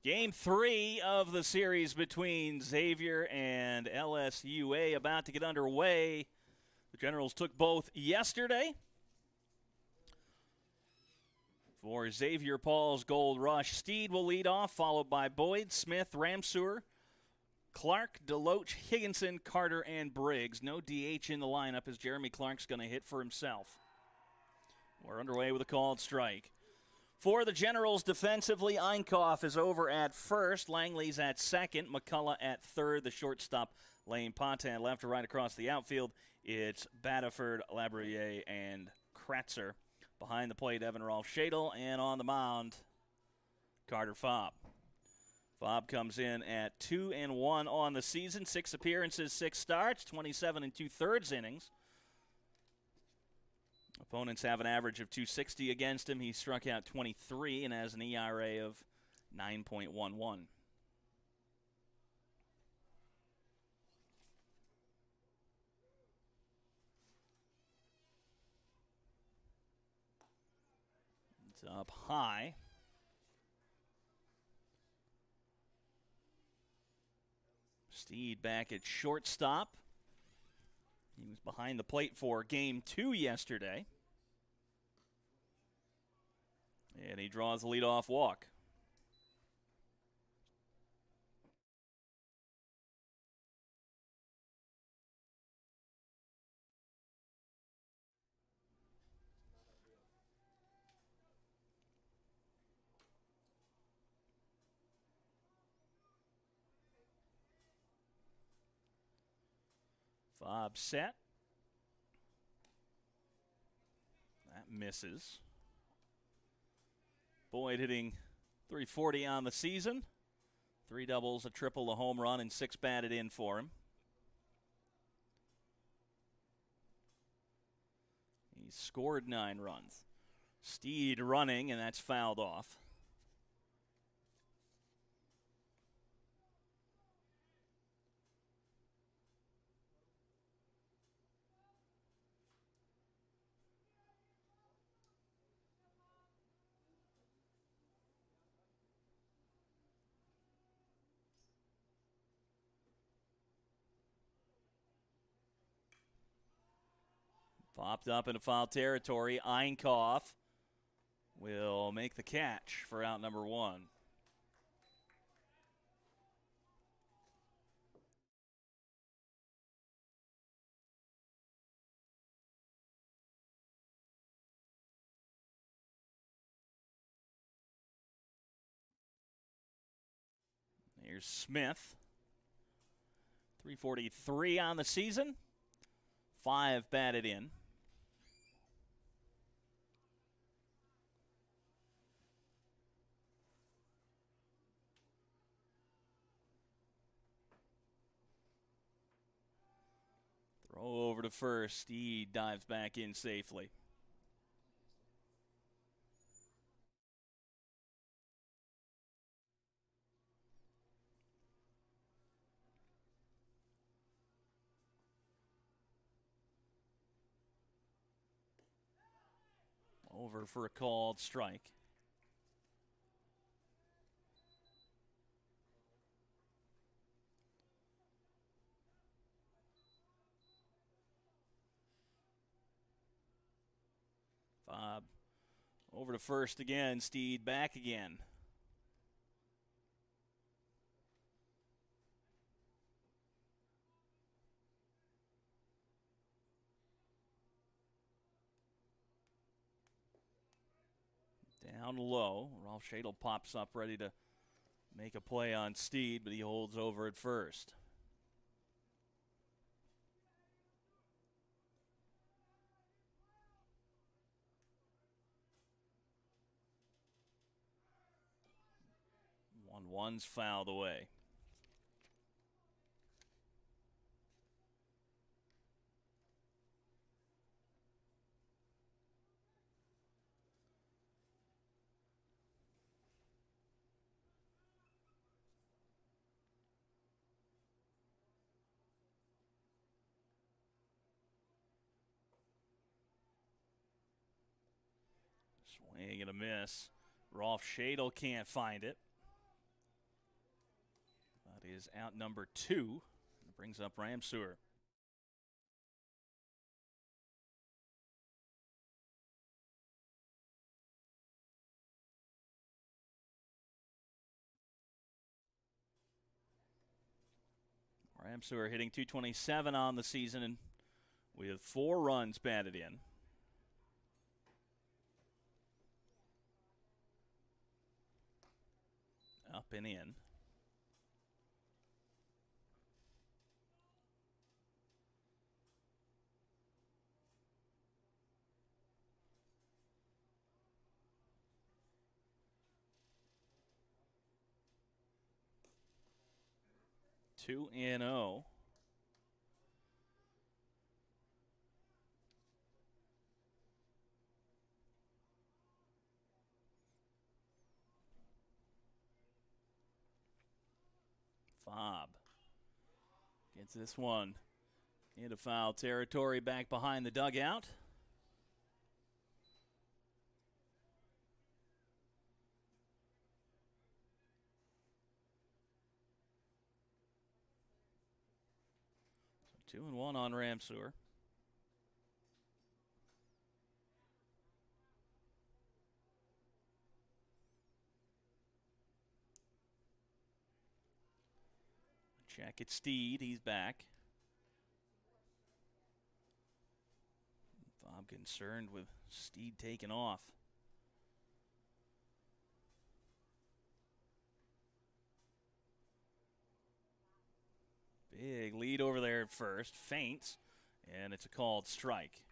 Game 3 of the series between Xavier and LSUA about to get underway. The Generals took both yesterday. For Xavier Paul's Gold Rush, Steed will lead off, followed by Boyd, Smith, Ramseur, Clark, Deloach, Higginson, Carter, and Briggs. No DH in the lineup as Jeremy Clark's going to hit for himself. We're underway with a called strike. For the Generals defensively, Einkoff is over at first. Langley's at second. McCullough at third. The shortstop, Lane Pontan. Left to right across the outfield, it's Batterford, Labriere, and Kratzer. Behind the plate, Evan Rolf Shadle. And on the mound, Carter Fobb. Fobb comes in at 2-1 on the season. 6 appearances, 6 starts, 27 2/3 innings. Opponents have an average of 260 against him. He struck out 23 and has an ERA of 9.11. It's up high. Steed back at shortstop. He was behind the plate for Game 2 yesterday. And he draws the leadoff walk. Fobb set. That misses. Boyd hitting .340 on the season. 3 doubles, a triple, a home run, and 6 batted in for him. He's scored 9 runs. Steed running, and that's fouled off. Popped up into foul territory. Einkoff will make the catch for out number 1. Here's Smith. .343 on the season. 5 batted in. Throw over to first. He dives back in safely. Over for a called strike. Fobb over to first again. Steed back again. Down low. Rolf Shadle pops up ready to make a play on Steed, but he holds over at first. One's fouled away. Swing and a miss. Rolf Shadle can't find it. is out number 2. It brings up Ramseur. Ramseur hitting .227 on the season, and with 4 runs batted in. Up and in. Two and 0. Fobb gets this one into foul territory back behind the dugout. So 2-1 on Ramseur. Check at Steed. He's back. Bob concerned with Steed taking off. Big lead over there at first. Feints. And it's a called strike.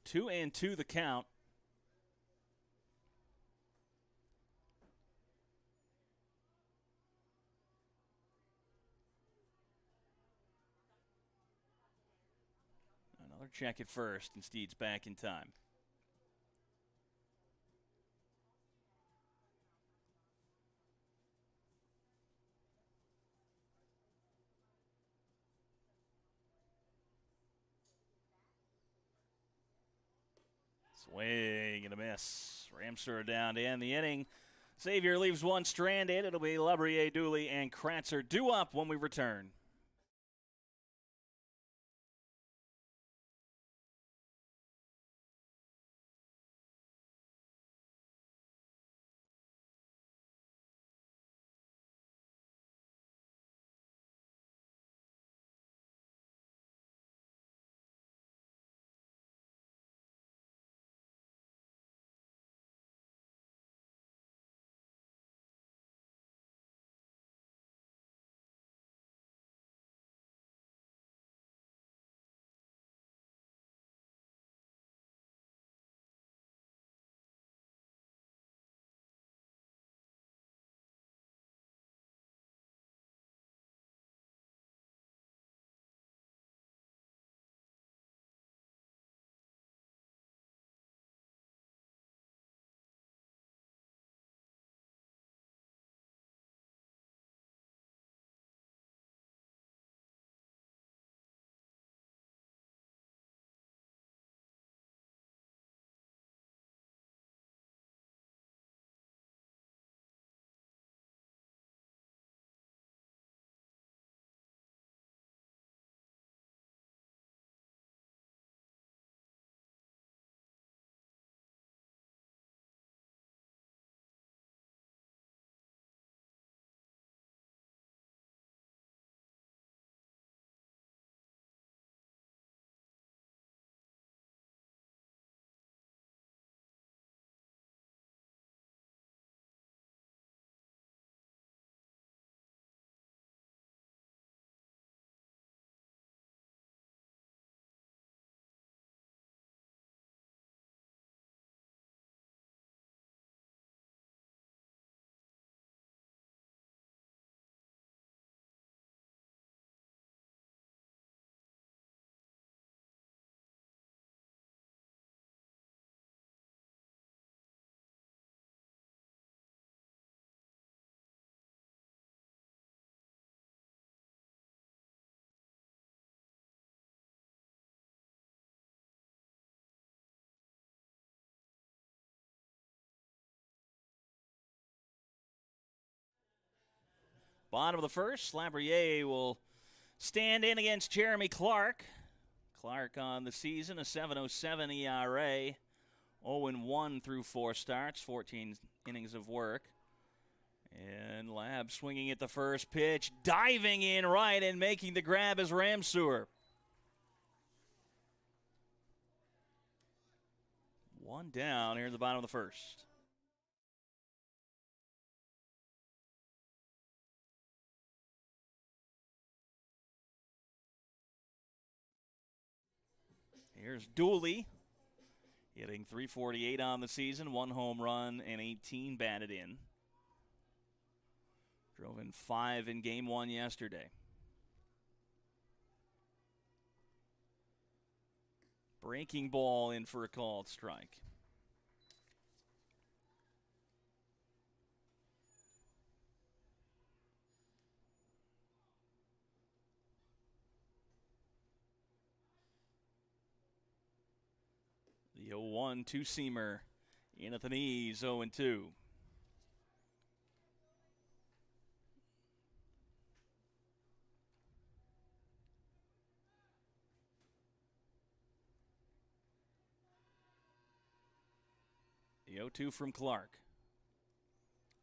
2-2 the count. Another check at first, and Steed's back in time. Swing and a miss. Ramseur down to end the inning. Xavier leaves one stranded. It'll be Labrier, Dooley, and Kratzer due up when we return. Bottom of the first, Labrier will stand in against Jeremy Clark. Clark on the season, a 7.07 ERA, 0-1 through 4 starts, 14 innings of work. And Lab swinging at the first pitch, diving in right and making the grab is Ramseur. One down here at the bottom of the first. Here's Dooley, hitting .348 on the season, 1 home run and 18 batted in. Drove in 5 in game 1 yesterday. Breaking ball in for a called strike. The 0-1 two-seamer in at the knees, 0-2. The 0-2 from Clark.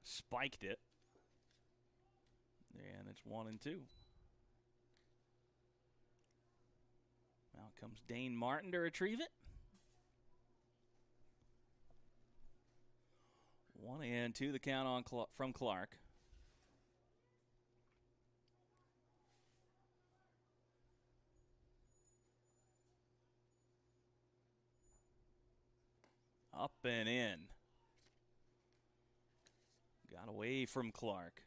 Spiked it. And it's 1-2. Now comes Dane Martin to retrieve it. 1-2 the count on from Clark. Up and in. Got away from Clark.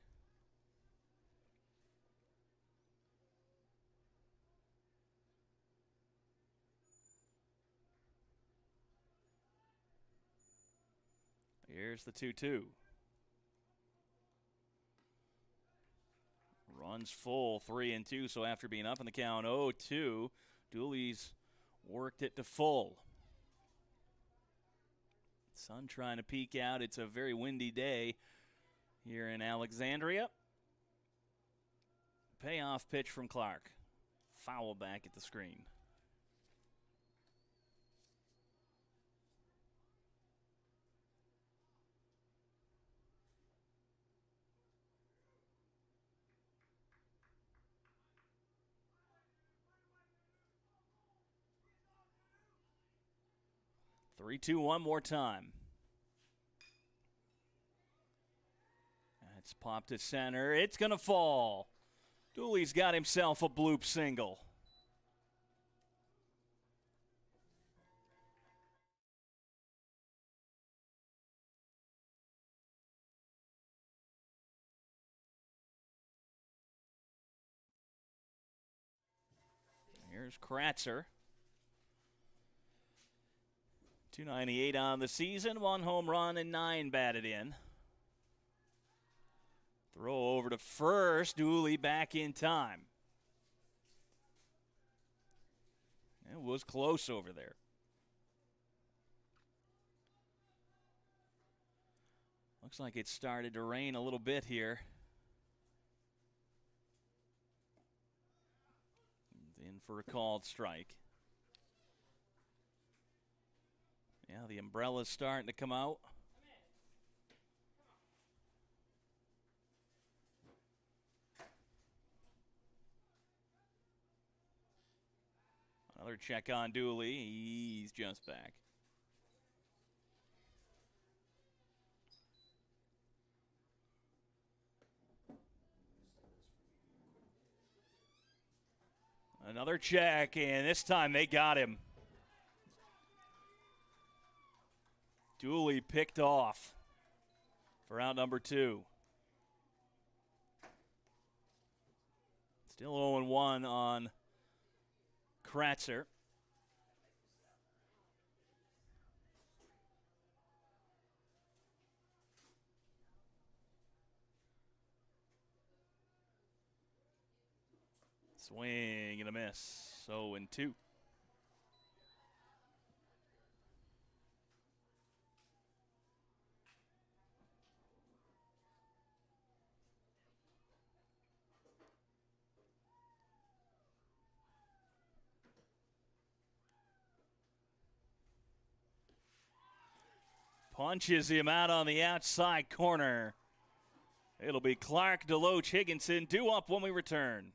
Here's the 2-2. Runs full, 3-2. So after being up in the count 0-2, Dooley's worked it to full. Sun trying to peek out. It's a very windy day here in Alexandria. Payoff pitch from Clark. Foul back at the screen. Three-two, one more time. It's popped to center. It's going to fall. Dooley's got himself a bloop single. Here's Kratzer. 298 on the season, 1 home run and 9 batted in. Throw over to first, Dooley back in time. It was close over there. Looks like it started to rain a little bit here. In for a called strike. Yeah, the umbrella's starting to come out. Another check on Dooley. He's just back. Another check, and this time they got him. Dooley picked off for out number 2. Still 0-1 on Kratzer. Swing and a miss. 0-2. Punches him out on the outside corner. It'll be Clark, Deloach, Higginson due up when we return.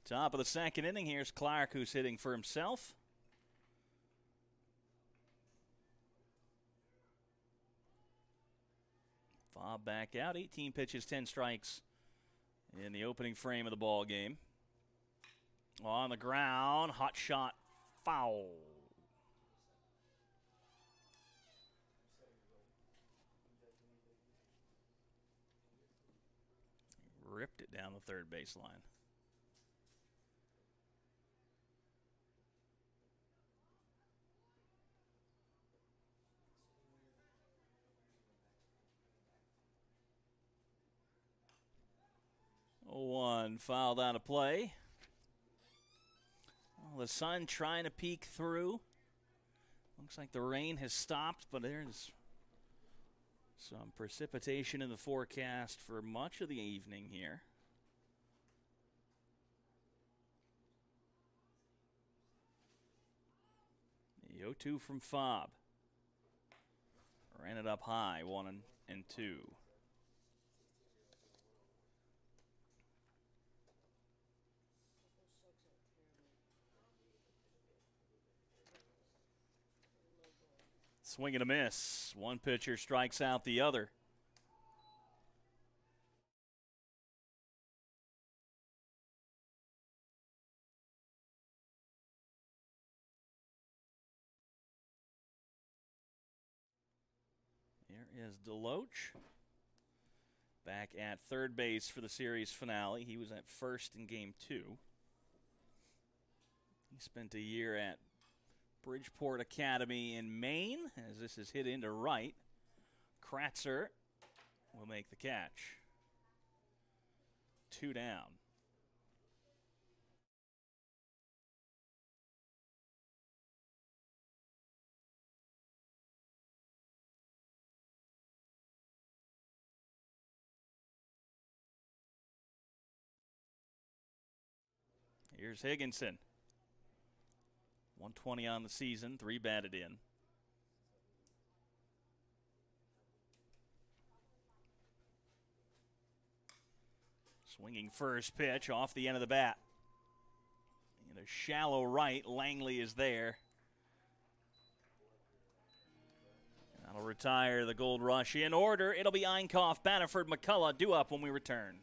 Top of the second inning. Here's Clark, who's hitting for himself. Fob back out. 18 pitches, 10 strikes in the opening frame of the ball game. On the ground, hot shot, foul. Ripped it down the third baseline. One fouled out of play. Well, the sun trying to peek through. Looks like the rain has stopped, but there's some precipitation in the forecast for much of the evening here. The 0-2 from Fob. Ran it up high, 1-2. Swing and a miss. One pitcher strikes out the other. There is Deloach. Back at third base for the series finale. He was at first in game 2. He spent a year at Bridgeport Academy in Maine, as this is hit into right. Kratzer will make the catch. 2 down. Here's Higginson. 120 on the season, 3 batted in. Swinging first pitch off the end of the bat. In a shallow right, Langley is there. That'll retire the Gold Rush in order. It'll be Einkoff, Baniford, McCullough due up when we return.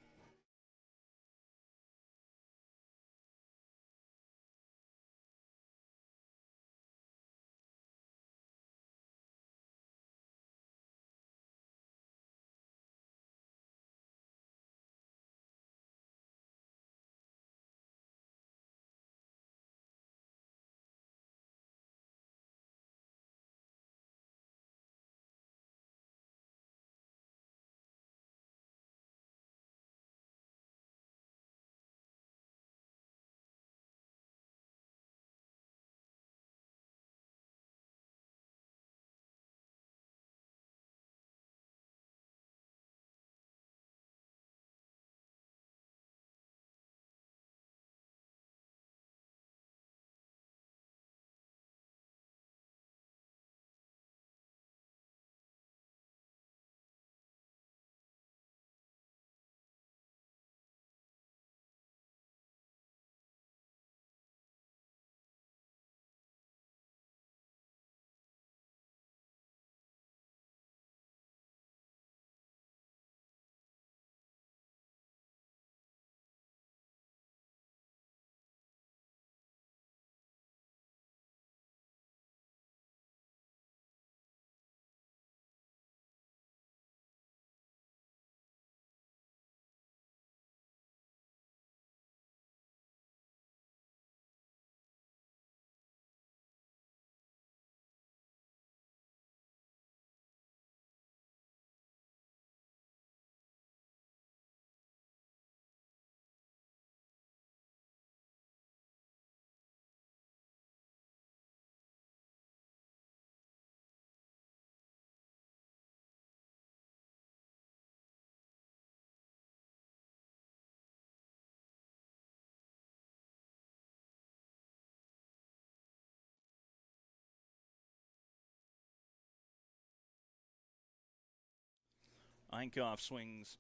Einkoff swings.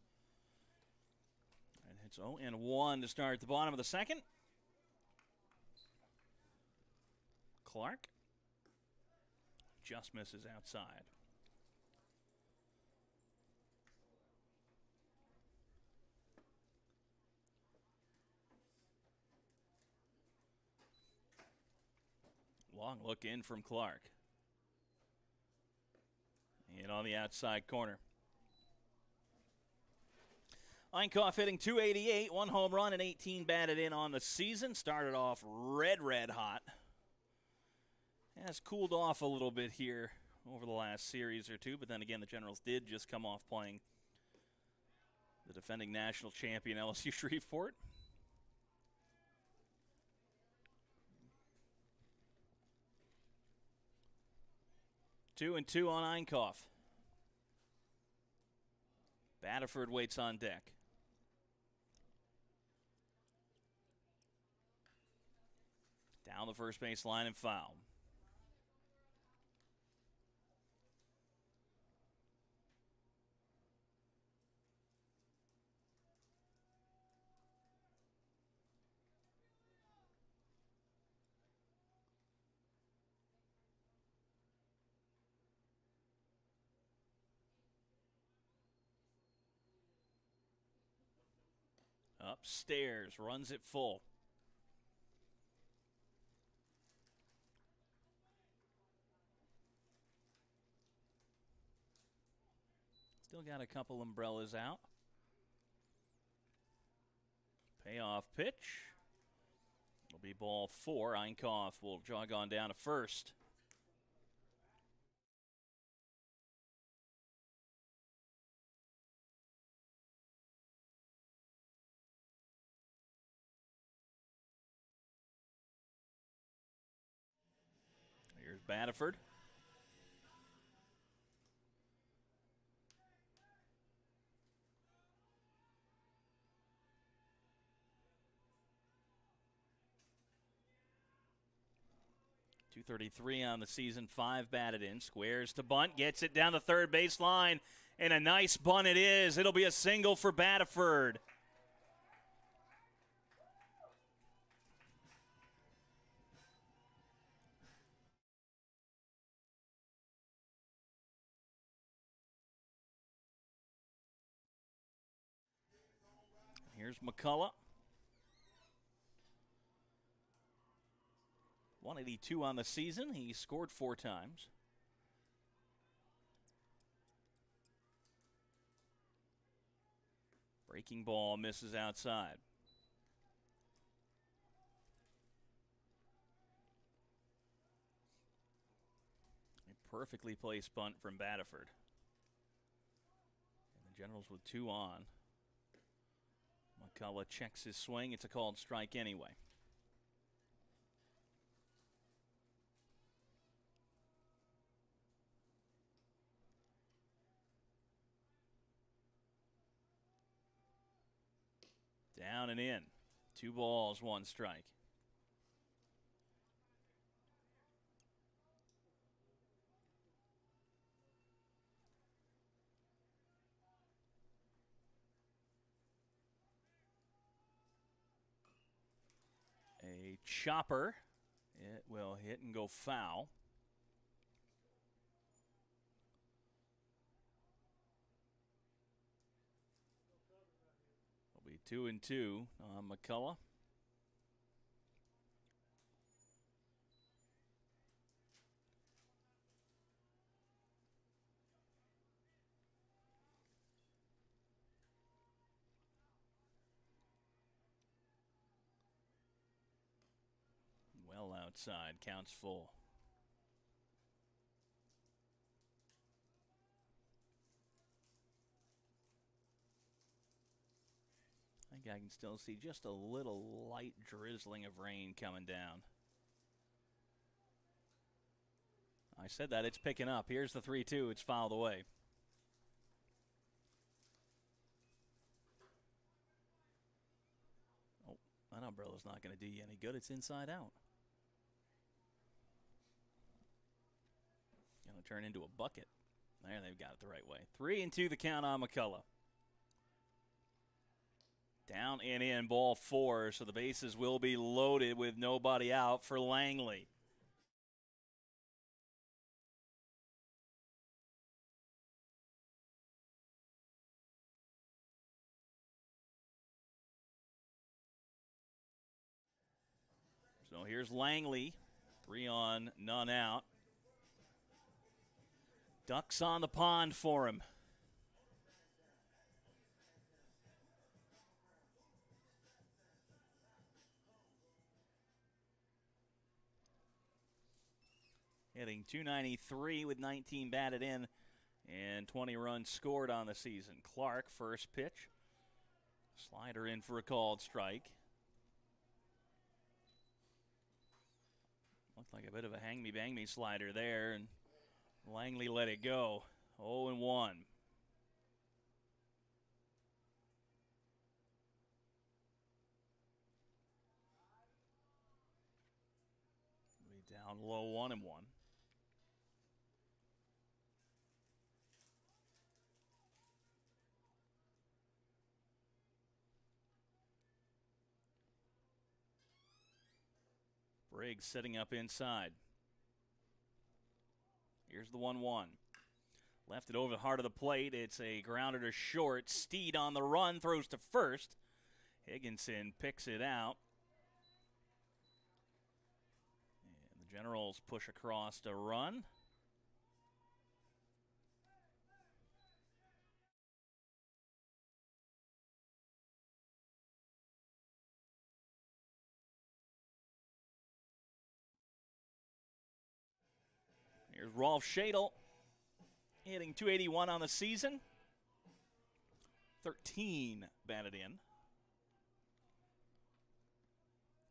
And hits 0-1 to start the bottom of the second. Clark just misses outside. Long look in from Clark. And on the outside corner. Einkoff hitting .288, 1 home run and 18 batted in on the season. Started off red hot. Has cooled off a little bit here over the last series or two, but then again, the Generals did just come off playing the defending national champion LSU Shreveport. 2-2 on Einkoff. Batterford waits on deck. Down the first base line and foul. Upstairs, runs it full. Still got a couple umbrellas out. Payoff pitch. Will be ball 4. Einkoff will jog on down to first. Here's Batterford. .233 on the season, 5 batted in. Squares to bunt, gets it down the third base line, and a nice bunt it is. It'll be a single for Batterford. Here's McCullough. 182 on the season. He scored 4 times. Breaking ball misses outside. A perfectly placed bunt from Batterford. And the Generals with 2 on. McCullough checks his swing. It's a called strike anyway. Down and in. 2 balls, 1 strike. A chopper. It will hit and go foul. It'll be 2-2 on McCullough. Well outside, counts full. I think I can still see just a little light drizzling of rain coming down. I said that, it's picking up. Here's the 3-2, it's fouled away. Oh, that umbrella's not going to do you any good. It's inside out. Going to turn into a bucket. There, they've got it the right way. 3-2 the count on McCullough. Down and in, ball 4, so the bases will be loaded with nobody out for Langley. So here's Langley, 3 on, none out. Ducks on the pond for him. Hitting .293 with 19 batted in and 20 runs scored on the season. Clark, first pitch. Slider in for a called strike. Looked like a bit of a hang-me-bang-me slider there, and Langley let it go. 0-1. Be down low 1-1. Briggs setting up inside. Here's the 1-1. Left it over the heart of the plate. It's a grounder to short. Steed on the run, throws to first. Higginson picks it out. And the Generals push across to run. Here's Rolf Schadel, hitting .281 on the season. 13 batted in.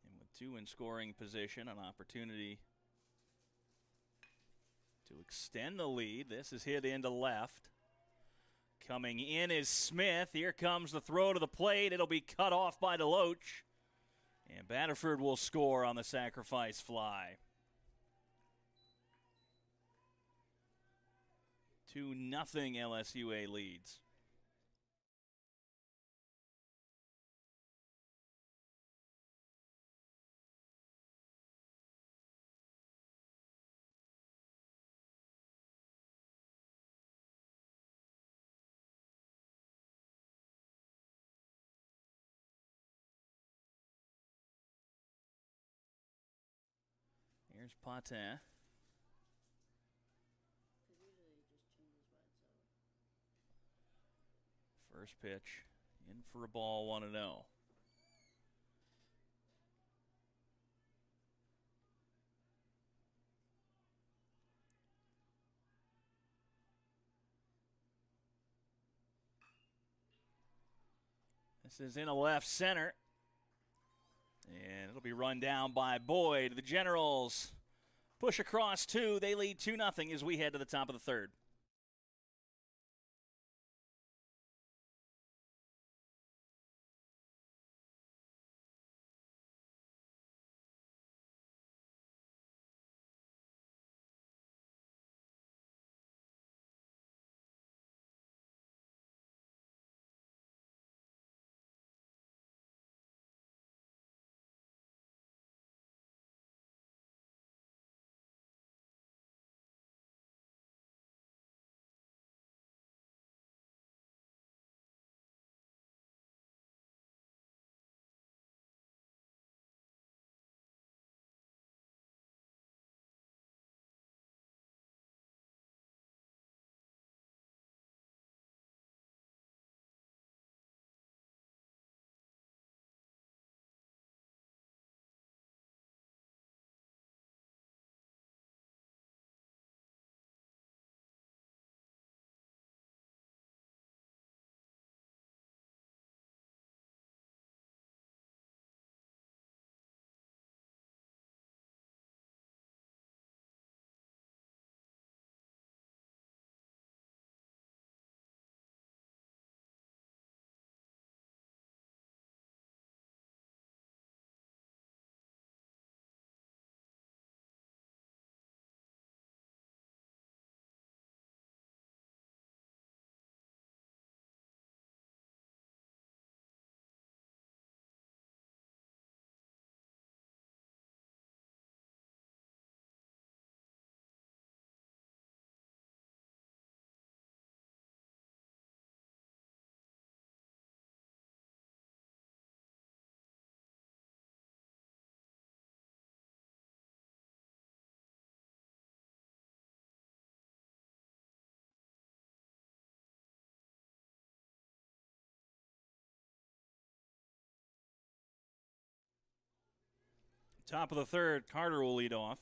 And with 2 in scoring position, an opportunity to extend the lead. This is hit into left. Coming in is Smith. Here comes the throw to the plate. It'll be cut off by DeLoach. And Batterford will score on the sacrifice fly. 2-0 LSUA leads. Here's Patin. First pitch, in for a ball, 1-0. This is in a left center. And it'll be run down by Boyd. The Generals push across 2. They lead 2-0 as we head to the top of the third. Top of the third, Carter will lead off.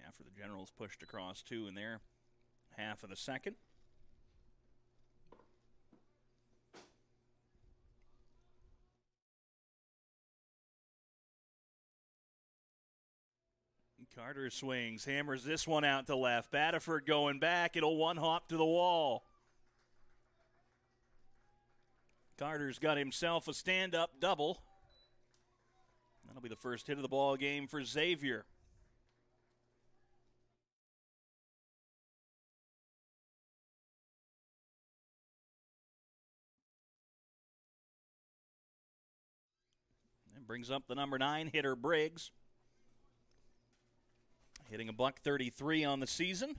After the Generals pushed across 2 in their half of the second. Carter swings, hammers this one out to left. Batterford going back. It'll one hop to the wall. Carter's got himself a stand-up double. That'll be the first hit of the ball game for Xavier. And brings up the number 9 hitter, Briggs. Hitting a $133 on the season.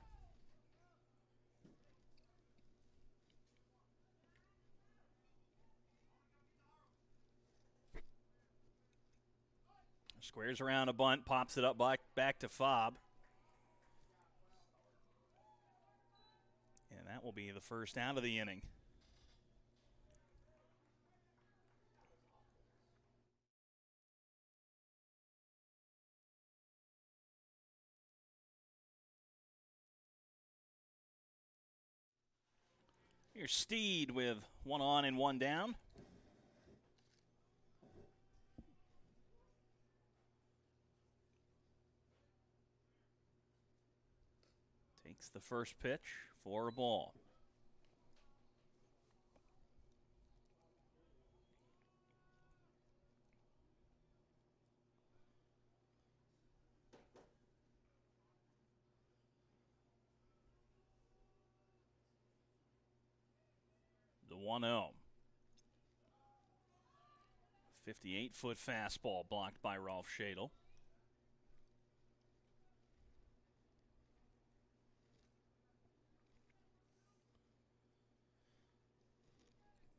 Squares around a bunt, pops it up back to Fobb. And that will be the first out of the inning. Here's Steed with 1 on and 1 down. Takes the first pitch for a ball. The 1-0. 58-foot fastball blocked by Rolf Schadel.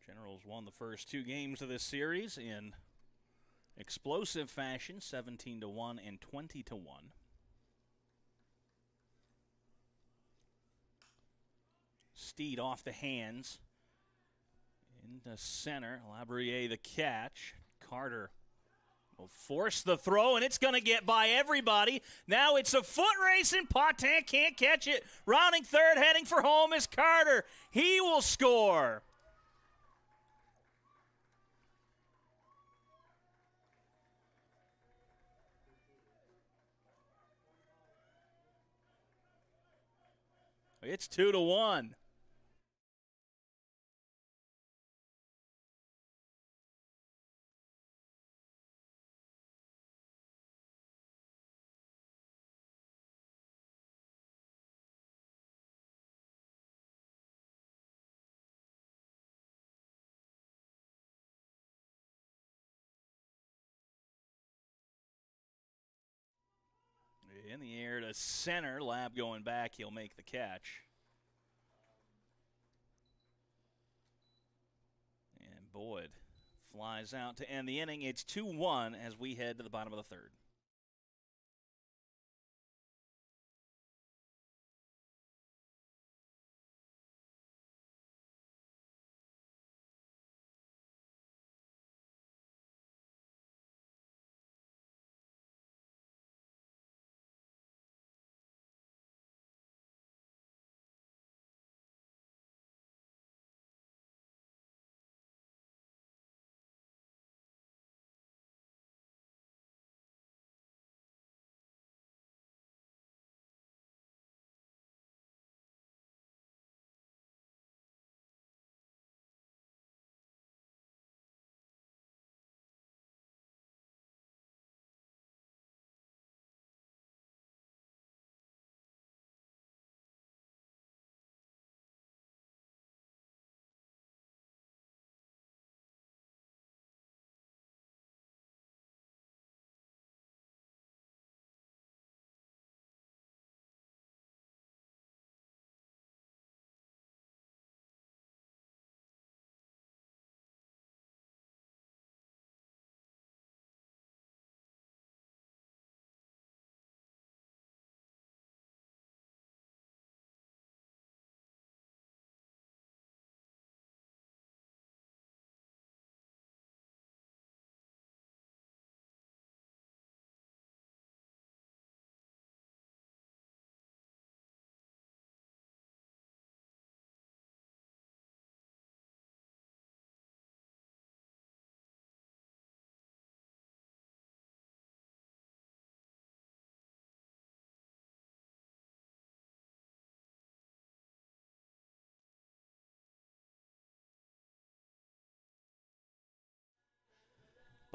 Generals won the first 2 games of this series in explosive fashion, 17-1 and 20-1. Steed off the hands. Into center. Labrier the catch. Carter will force the throw, and it's going to get by everybody. Now it's a foot race, and Potin can't catch it. Rounding third, heading for home is Carter. He will score. It's 2-1. In the air to center. Lab going back. He'll make the catch. And Boyd flies out to end the inning. It's 2-1 as we head to the bottom of the third.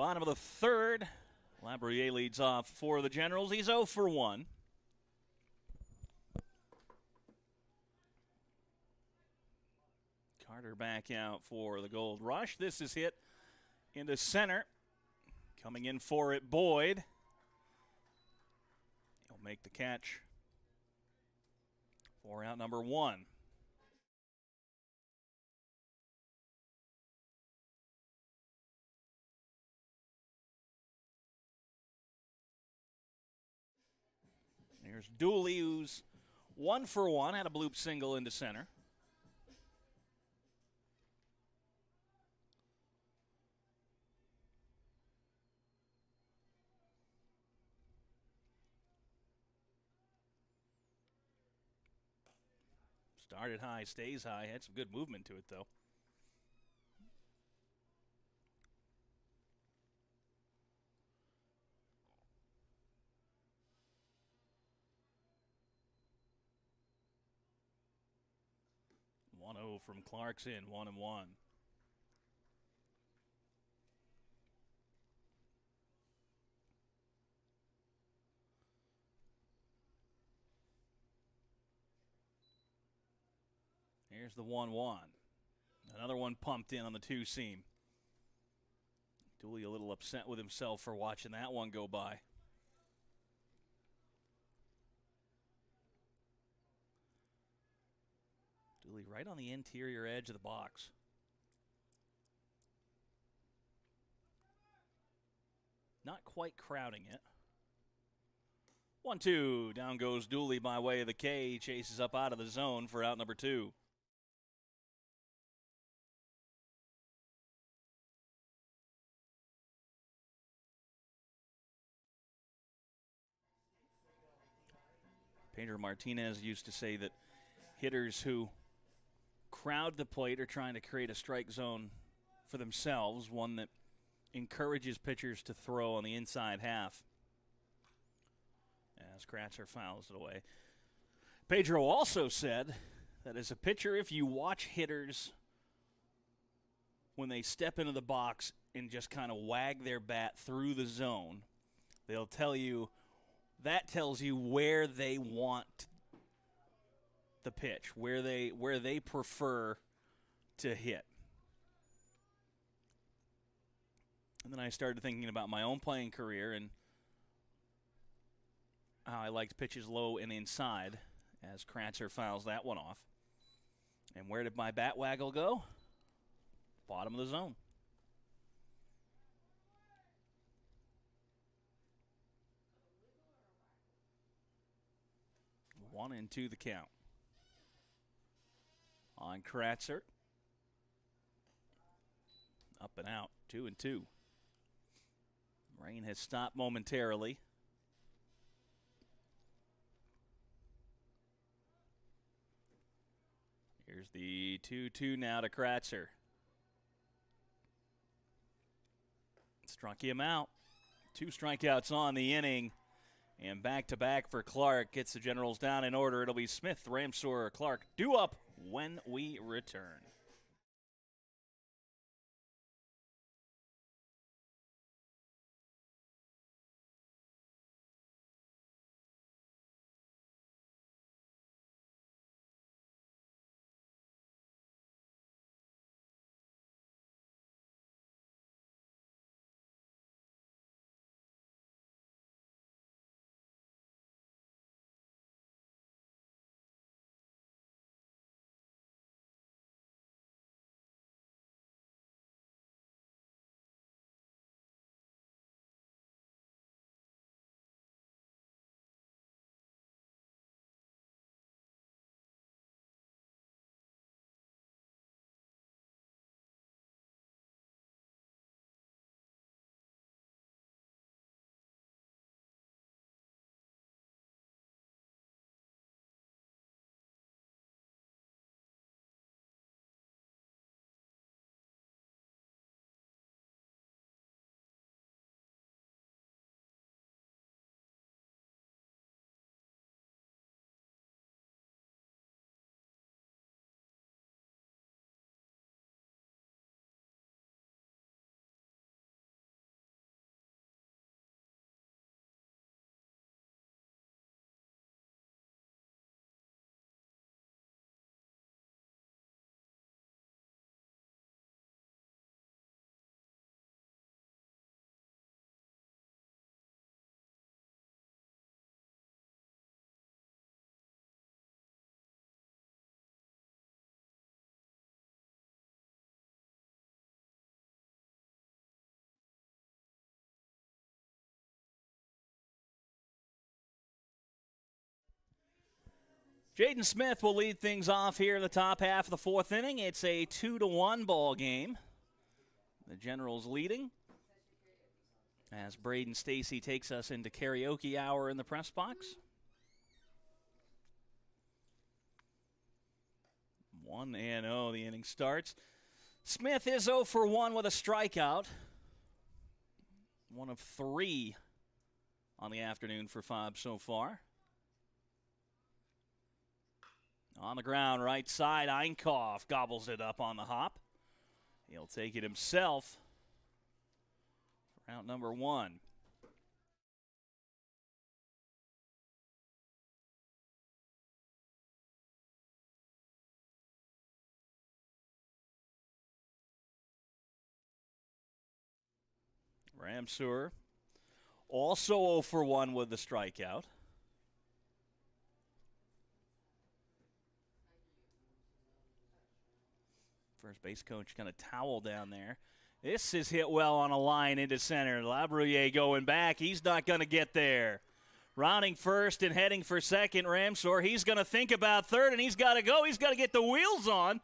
Bottom of the third. Labruyere leads off for the Generals. He's 0 for 1. Carter back out for the Gold Rush. This is hit into center. Coming in for it, Boyd. He'll make the catch for out number 1. There's Dooley, who's 1 for 1, had a bloop single into center. Started high, stays high, had some good movement to it, though. One 0 from Clarkson, 1-1. Here's the 1-1. Another one pumped in on the 2-seam. Dooley a little upset with himself for watching that one go by. Dooley right on the interior edge of the box. Not quite crowding it. 1-2. Down goes Dooley by way of the K. Chases up out of the zone for out number 2. Pedro Martinez used to say that hitters who crowd the plate are trying to create a strike zone for themselves, one that encourages pitchers to throw on the inside half. As Kratzer fouls it away. Pedro also said that as a pitcher, if you watch hitters when they step into the box and just kind of wag their bat through the zone, they'll tell you, that tells you where they want the pitch, where they prefer to hit. And then I started thinking about my own playing career and how I liked pitches low and inside as Kratzer fouls that one off. And where did my bat waggle go? Bottom of the zone. 1-2 the count. On Kratzer. Up and out, 2-2. Rain has stopped momentarily. Here's the 2-2 now to Kratzer. Struck him out. 2 strikeouts on the inning. And back-to-back for Clark. Gets the Generals down in order. It'll be Smith, Ramseur, Clark. Due up when we return. Jaden Smith will lead things off here in the top half of the fourth inning. It's a 2-1 ball game. The Generals leading as Braden Stacy takes us into karaoke hour in the press box. 1-0, the inning starts. Smith is 0 for 1 with a strikeout. 1 of 3 on the afternoon for Fobb so far. On the ground, right side, Einkhoff gobbles it up on the hop. He'll take it himself for out number 1. Ramseur also 0 for 1 with the strikeout. First base coach kind of towel down there. This is hit well on a line into center. Labruyere going back. He's not going to get there. Rounding first and heading for second, Ramseur. He's going to think about third, and he's got to go. He's got to get the wheels on.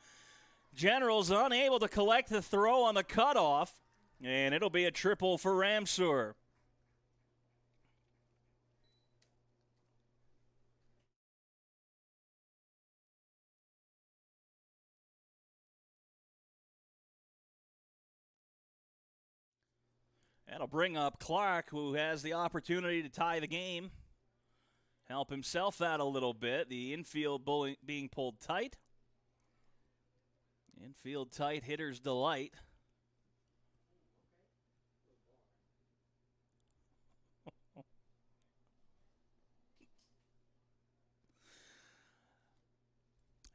Generals unable to collect the throw on the cutoff, and it'll be a triple for Ramseur. That'll bring up Clark, who has the opportunity to tie the game. Help himself out a little bit. The infield being pulled tight. Infield tight, hitter's delight.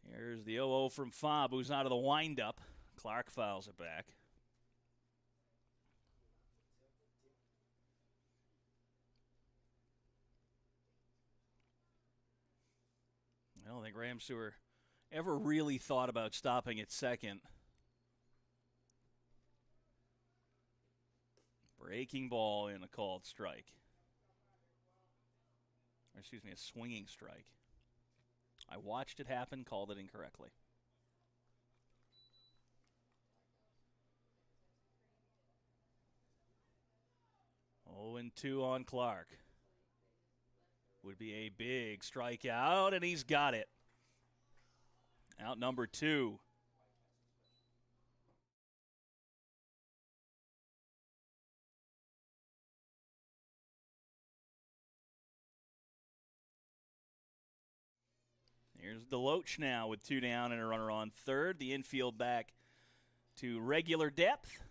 Here's the 0-0 from Fobb, who's out of the windup. Clark fouls it back. I don't think Ramseur ever really thought about stopping at second. Breaking ball in a called strike. Or excuse me, a swinging strike. I watched it happen, called it incorrectly. Oh, and 2 on Clark. Would be a big strikeout, and he's got it. Out number 2. Here's Deloach now with 2 down and a runner on third. The infield back to regular depth.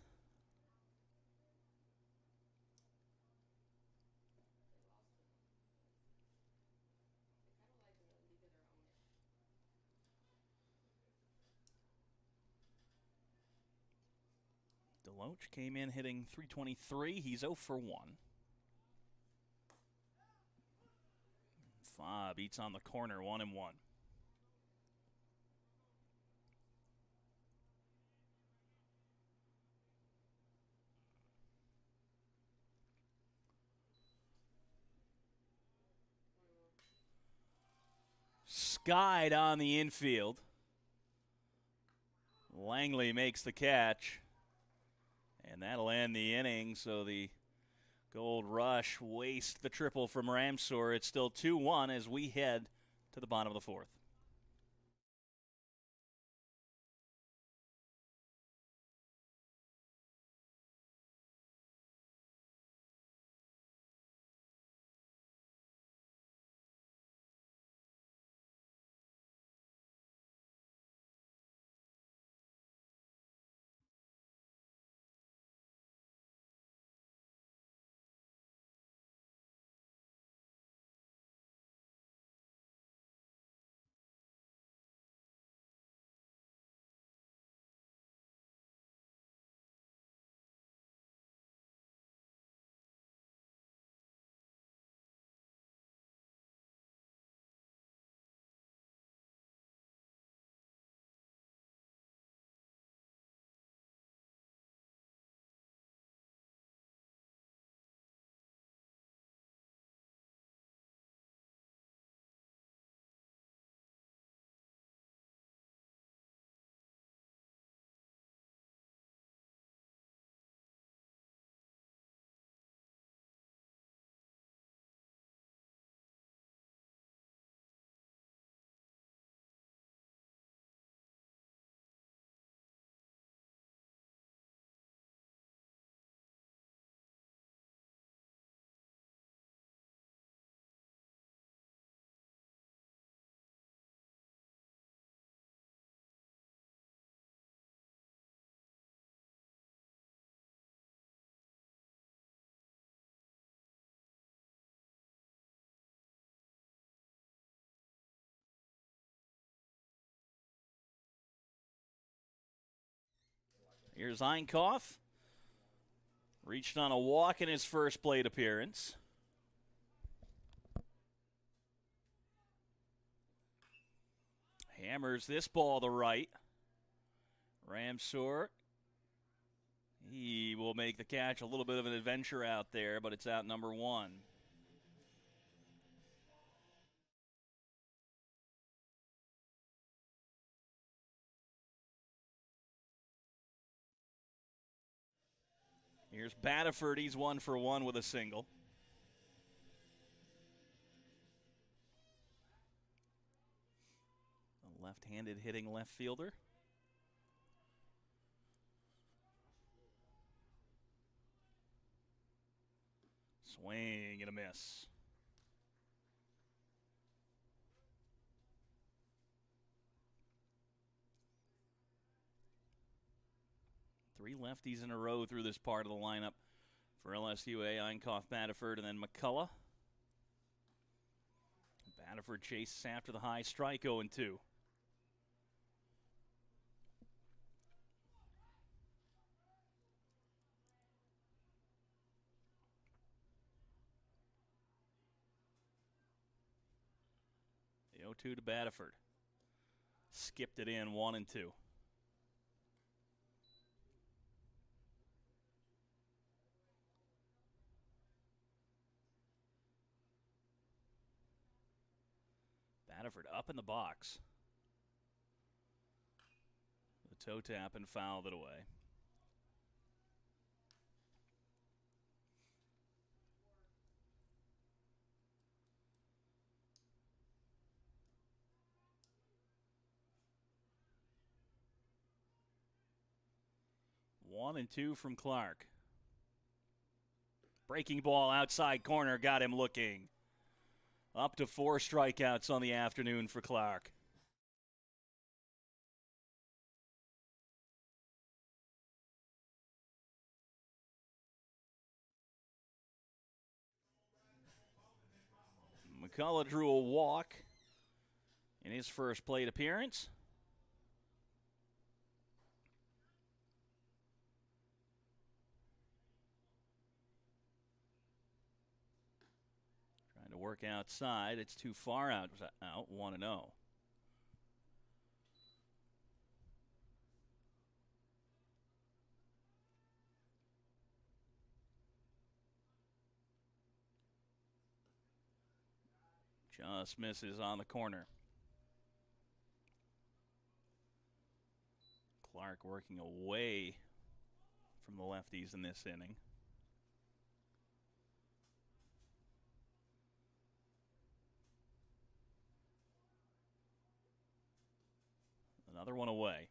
Deloach came in hitting .323. He's 0 for 1. Fobb eats on the corner, 1-1. Skied on the infield. Langley makes the catch. And that'll end the inning, so the Gold Rush waste the triple from Ramseur. It's still 2-1 as we head to the bottom of the fourth. Here's Einkoff. Reached on a walk in his first plate appearance. Hammers this ball to right. Ramseur. He will make the catch. A little bit of an adventure out there, but it's out number 1. Here's Battiford. He's 1 for 1 with a single. A left-handed hitting left fielder. Swing and a miss. Three lefties in a row through this part of the lineup for LSUA. Einkoff, Battiford, and then McCullough. Battiford chases after the high strike, 0-2. The 0-2 to Battiford. Skipped it in, 1-2. Battiford up in the box. The toe tap and fouled it away. One and two from Clark. Breaking ball outside corner got him looking. Up to 4 strikeouts on the afternoon for Clark. McCullough drew a walk in his first plate appearance. Trying to work outside. It's too far out. 1-0. Just misses on the corner. Clark working away from the lefties in this inning. Another one away.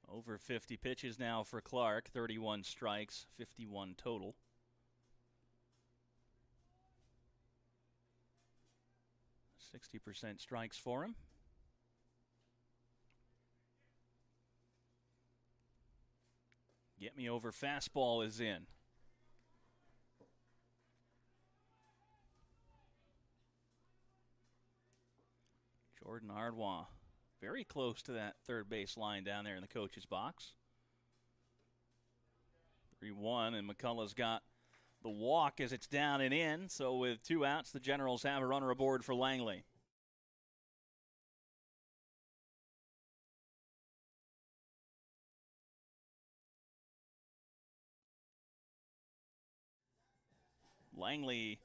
Over 50 pitches now for Clark. 31 strikes, 51 total. 60% strikes for him. Get me over fastball is in. Jordan Ardois very close to that third base line down there in the coach's box. 3-1, and McCullough's got the walk as it's down and in. So with 2 outs, the Generals have a runner aboard for Langley. Langley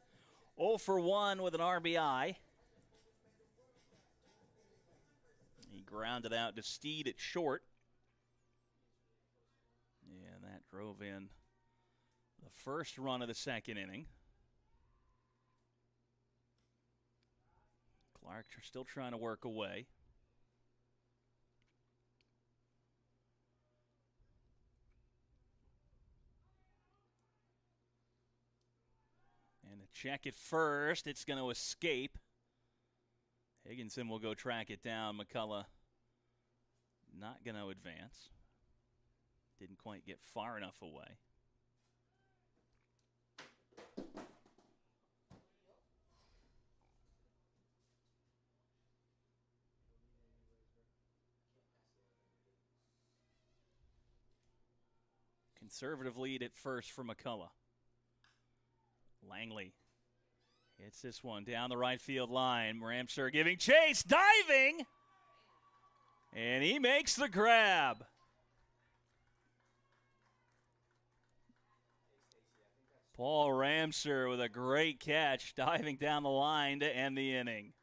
0 for 1 with an RBI. He grounded out to Steed at short. And that drove in the first run of the second inning. Clark still trying to work away. And a check at first. It's going to escape. Higginson will go track it down. McCullough not going to advance. Didn't quite get far enough away. Conservative lead at first for McCullough. Langley hits this one down the right field line. Ramsur giving chase, diving, and he makes the grab. Paul Ramsur with a great catch, diving down the line to end the inning.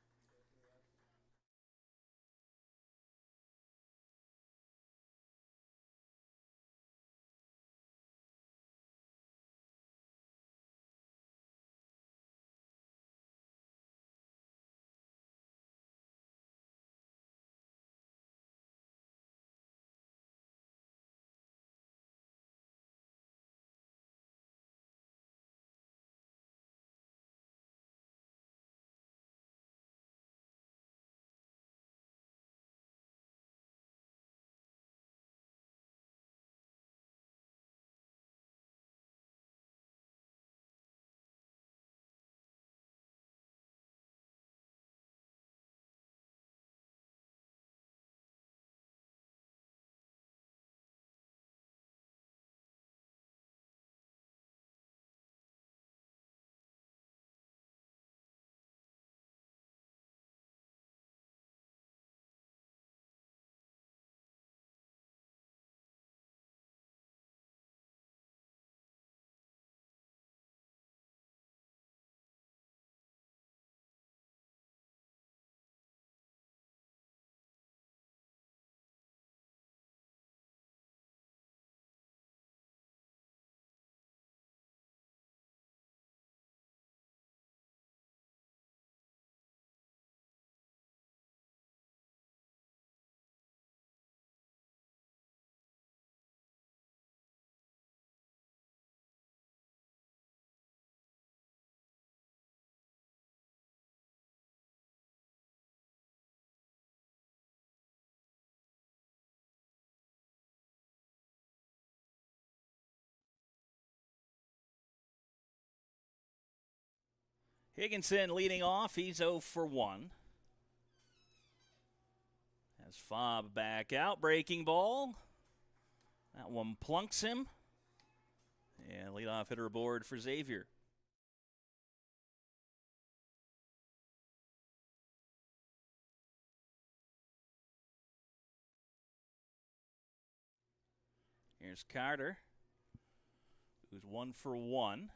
Higginson leading off. He's 0 for 1. Has Fobb back out. Breaking ball. That one plunks him. And leadoff hitter aboard for Xavier. Here's Carter, who's 1 for 1.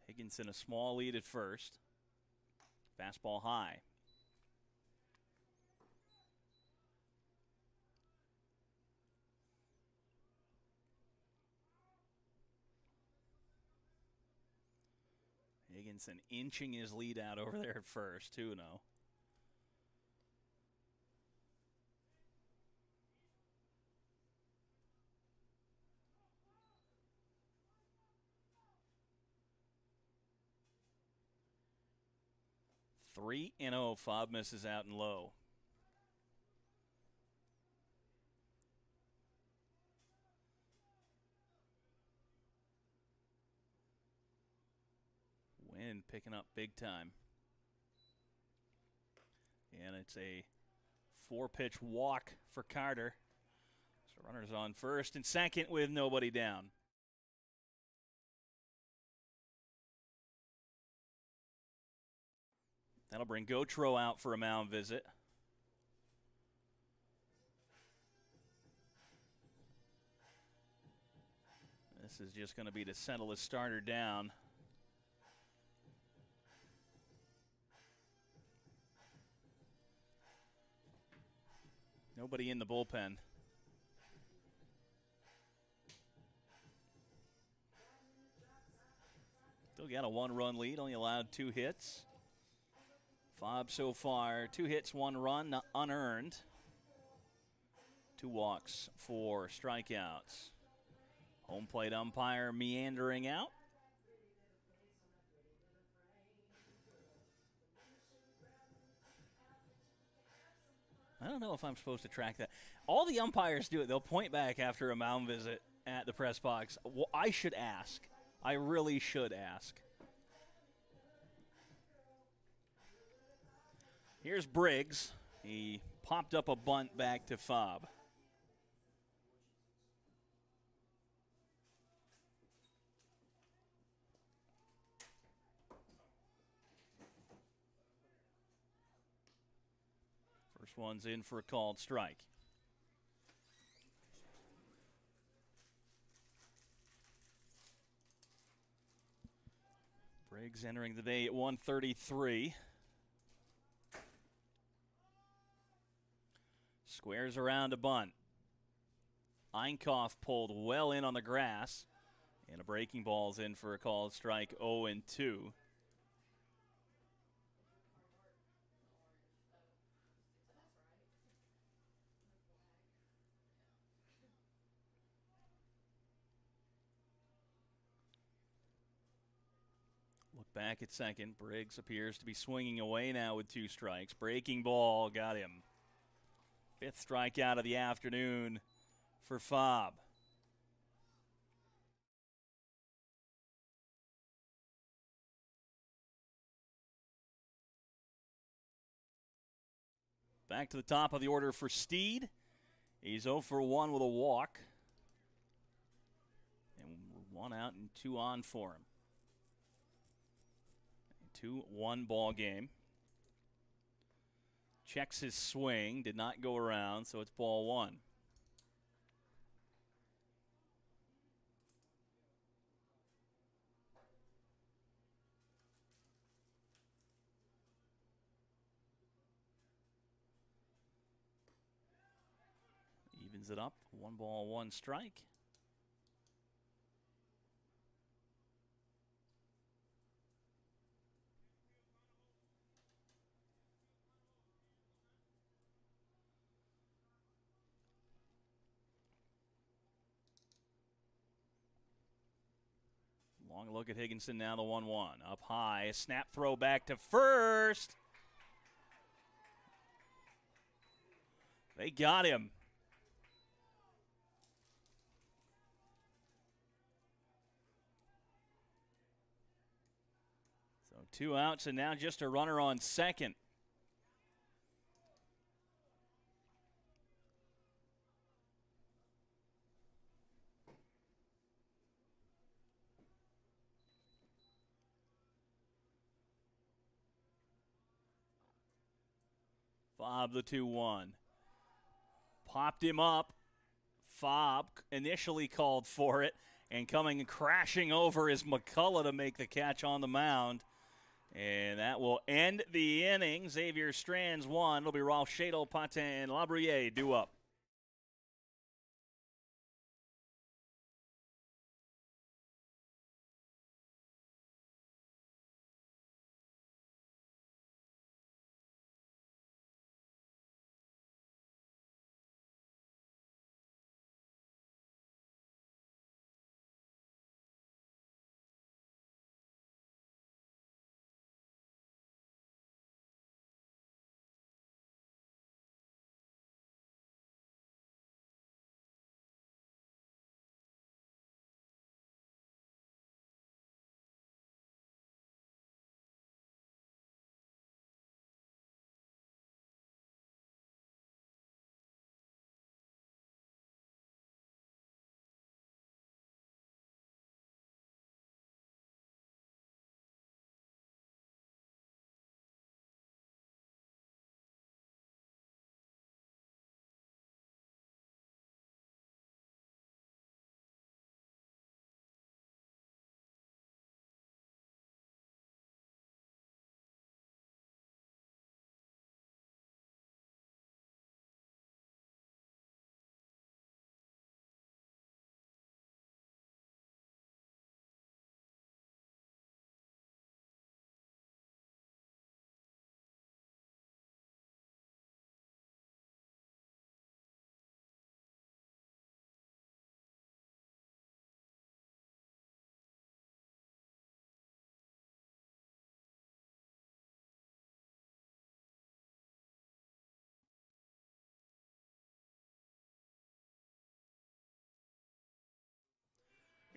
Higginson a small lead at first. Fastball high. Higginson inching his lead out over there at first, 2-0. Three and 0. Fobb misses out and low. Wind picking up big time. And it's a 4-pitch walk for Carter. So runners on first and second with nobody down. That'll bring Gautreau out for a mound visit. This is just going to be to settle his starter down. Nobody in the bullpen. Still got a 1-run lead, only allowed 2 hits. Fobb so far, 2 hits, 1 run, unearned. 2 walks, 4 strikeouts. Home plate umpire meandering out. I don't know if I'm supposed to track that. All the umpires do it. They'll point back after a mound visit at the press box. Well, I should ask. I really should ask. Here's Briggs. He popped up a bunt back to Fob. First one's in for a called strike. Briggs entering the day at 133. Squares around a bunt. Einkoff pulled well in on the grass. And a breaking ball's in for a called strike, 0-2. Look back at second. Briggs appears to be swinging away now with 2 strikes. Breaking ball got him. 5th strikeout of the afternoon for Fob. Back to the top of the order for Steed. He's 0 for 1 with a walk. And 1 out and 2 on for him. 2-1 ball game. Checks his swing, did not go around, so it's ball 1. Evens it up, 1 ball, 1 strike. Long look at Higginson now, the 1-1. Up high, a snap throw back to first. They got him. So 2 outs and now just a runner on second. Fob the 2-1. Popped him up. Fob initially called for it, and coming crashing over is McCullough to make the catch on the mound. And that will end the inning. Xavier Strands 1. It'll be Rolf Schadel, Patin, and Labruyere due up.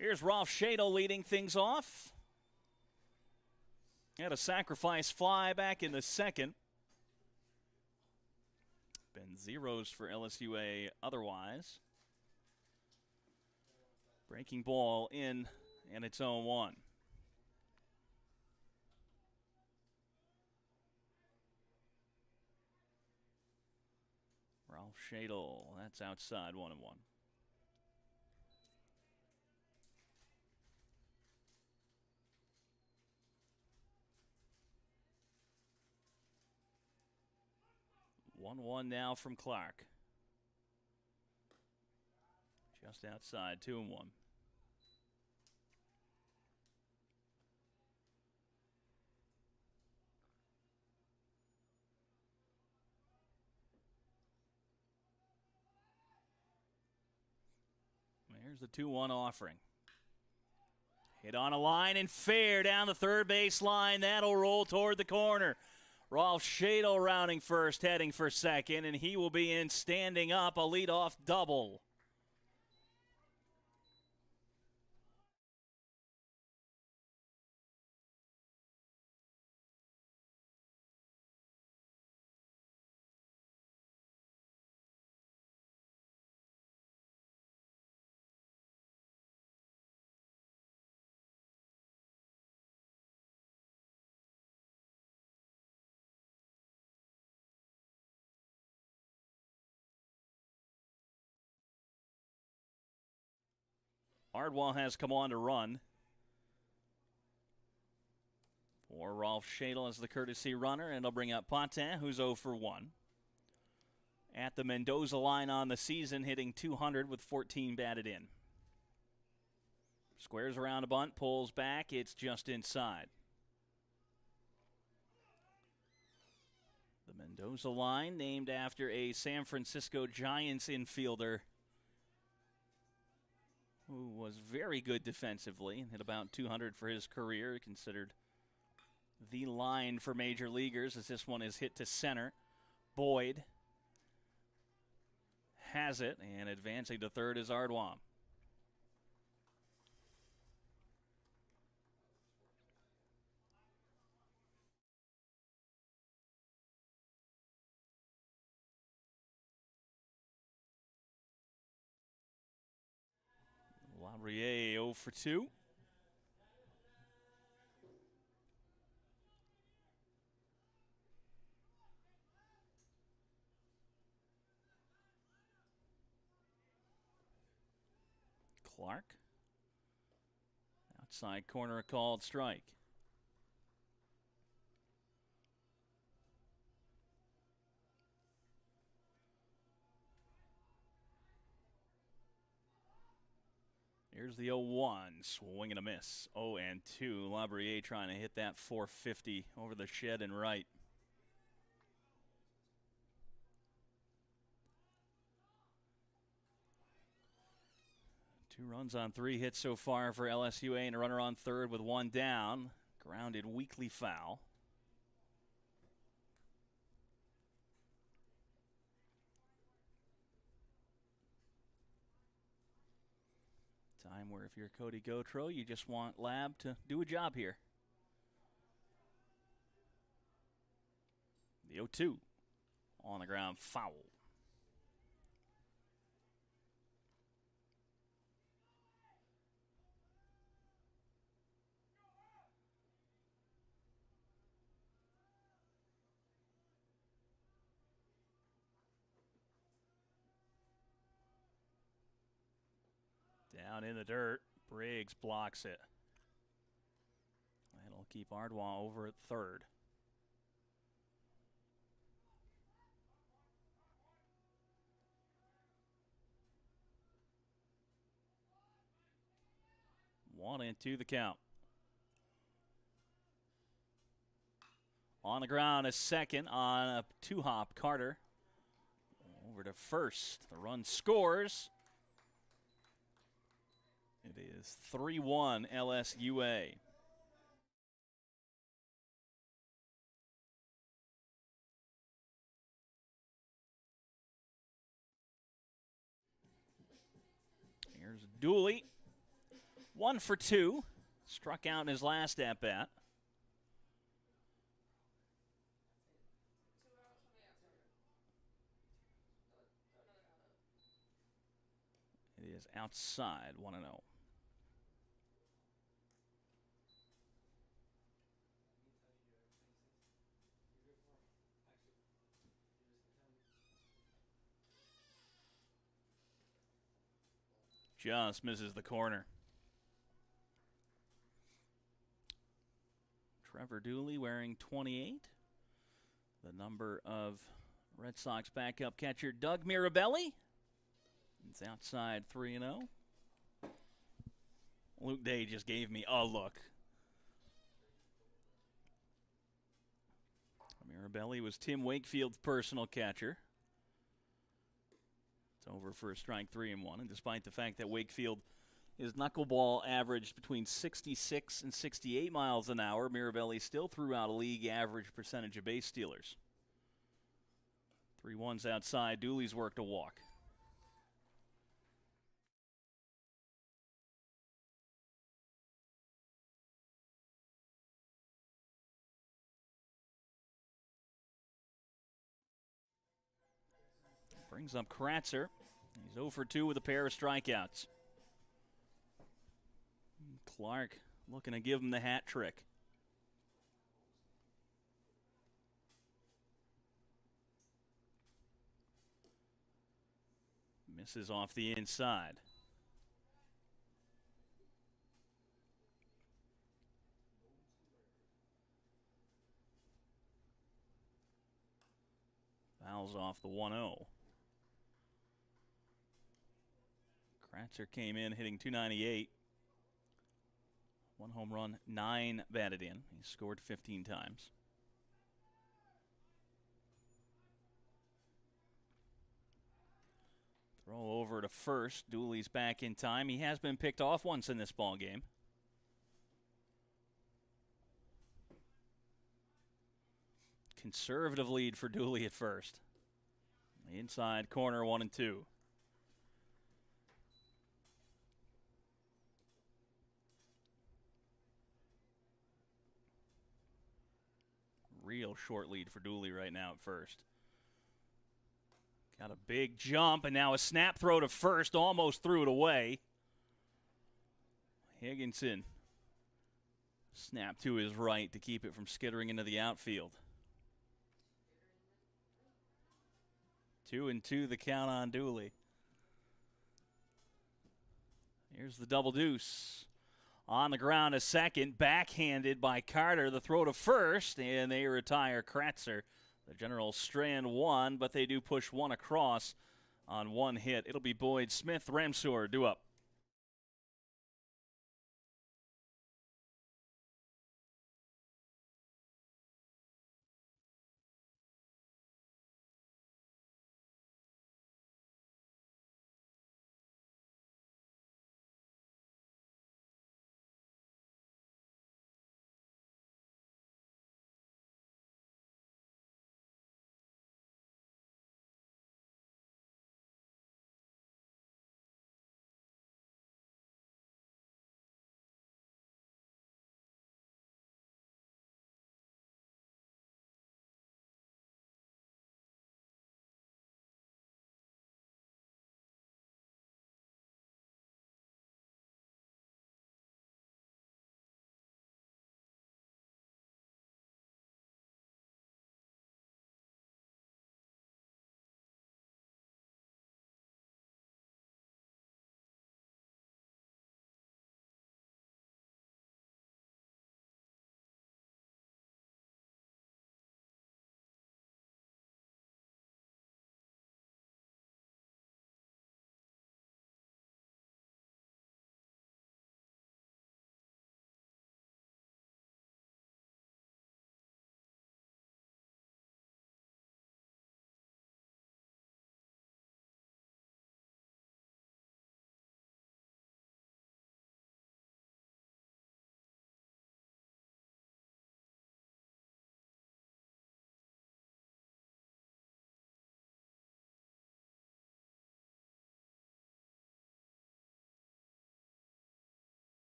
Here's Rolf Schadel leading things off. Had a sacrifice fly back in the second. Been zeros for LSUA otherwise. Breaking ball in, and it's 0-1. Ralph Shadle, that's outside, 1-1. One now from Clark. Just outside, 2-1. There's the 2-1 offering. Hit on a line and fair down the third base line. That'll roll toward the corner. Rolf Shadle rounding first, heading for second, and he will be in standing up, a leadoff double. Ardwell has come on to run for Rolf Shadle as the courtesy runner, and it'll bring up Patin, who's 0 for 1. At the Mendoza line on the season, hitting .200 with 14 batted in. Squares around a bunt, pulls back, it's just inside. The Mendoza line, named after a San Francisco Giants infielder who was very good defensively, hit about .200 for his career, considered the line for major leaguers as this one is hit to center. Boyd has it, and advancing to third is Ardwam. Labrier 0 for 2. Clark. Outside corner, called strike. Here's the 0-1, swing and a miss. 0-2. Labrier trying to hit that 450 over the shed and right. Two runs on 3 hits so far for LSUA, and a runner on third with 1 down. Grounded weakly foul. Time where if you're Cody Gautreau, you just want Lab to do a job here. The 0-2 on the ground, foul. Down in the dirt, Briggs blocks it. That'll keep Ardwell over at third. One and two the count. On the ground, a second on a 2-hop. Carter over to first. The run scores. It is 3-1 LSUA. Here's Dooley. 1 for 2. Struck out in his last at-bat. is outside, 1-0. Just misses the corner. Trevor Dooley wearing 28. The number of Red Sox backup catcher Doug Mirabelli. It's outside 3-0. Luke Day just gave me a look. Mirabelli was Tim Wakefield's personal catcher. It's over for a strike 3-1. And despite the fact that Wakefield, his knuckleball averaged between 66 and 68 miles an hour, Mirabelli still threw out a league average percentage of base stealers. 3-1's outside. Dooley's worked a walk. Brings up Kratzer. He's 0 for 2 with a pair of strikeouts. Clark looking to give him the hat trick. Misses off the inside. Fouls off the 1-0. Kratzer came in hitting .298. 1 home run, 9 batted in. He scored 15 times. Throw over to first. Dooley's back in time. He has been picked off once in this ball game. Conservative lead for Dooley at first. The inside corner, 1-2. Real short lead for Dooley right now at first. Got a big jump, and now a snap throw to first. Almost threw it away. Higginson snapped to his right to keep it from skittering into the outfield. 2-2 the count on Dooley. Here's the double deuce. On the ground a second, backhanded by Carter. The throw to first, and they retire Kratzer. The Generals strand 1, but they do push 1 across on 1 hit. It'll be Boyd, Smith, Ramseur due up.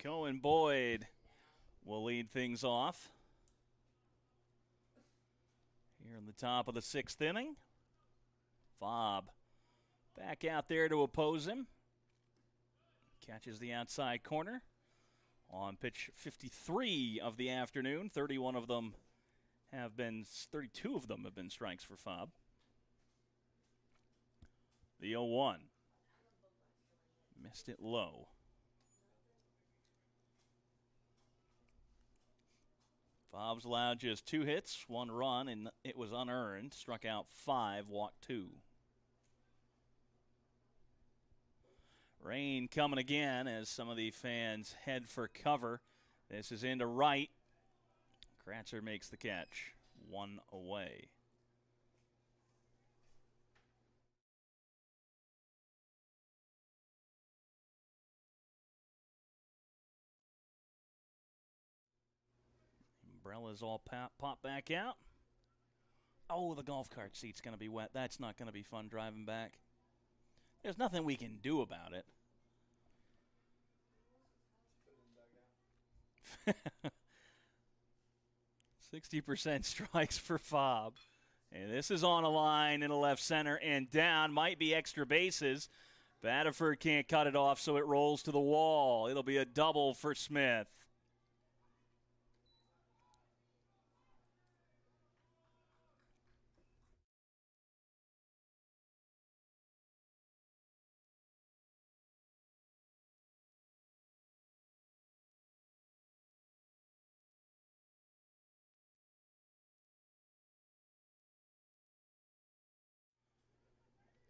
Cohen Boyd will lead things off here in the top of the 6th inning. Fobb back out there to oppose him. Catches the outside corner on pitch 53 of the afternoon. 32 of them have been strikes for Fobb. The 0-1. Missed it low. Fobb's allowed just 2 hits, 1 run, and it was unearned. Struck out 5, walked 2. Rain coming again as some of the fans head for cover. This is into right. Kratzer makes the catch. 1 away. Umbrellas all pop back out. Oh, the golf cart seat's going to be wet. That's not going to be fun driving back. There's nothing we can do about it. 60% strikes for Fobb. And this is on a line in the left center and down. Might be extra bases. Batterford can't cut it off, so it rolls to the wall. It'll be a double for Smith.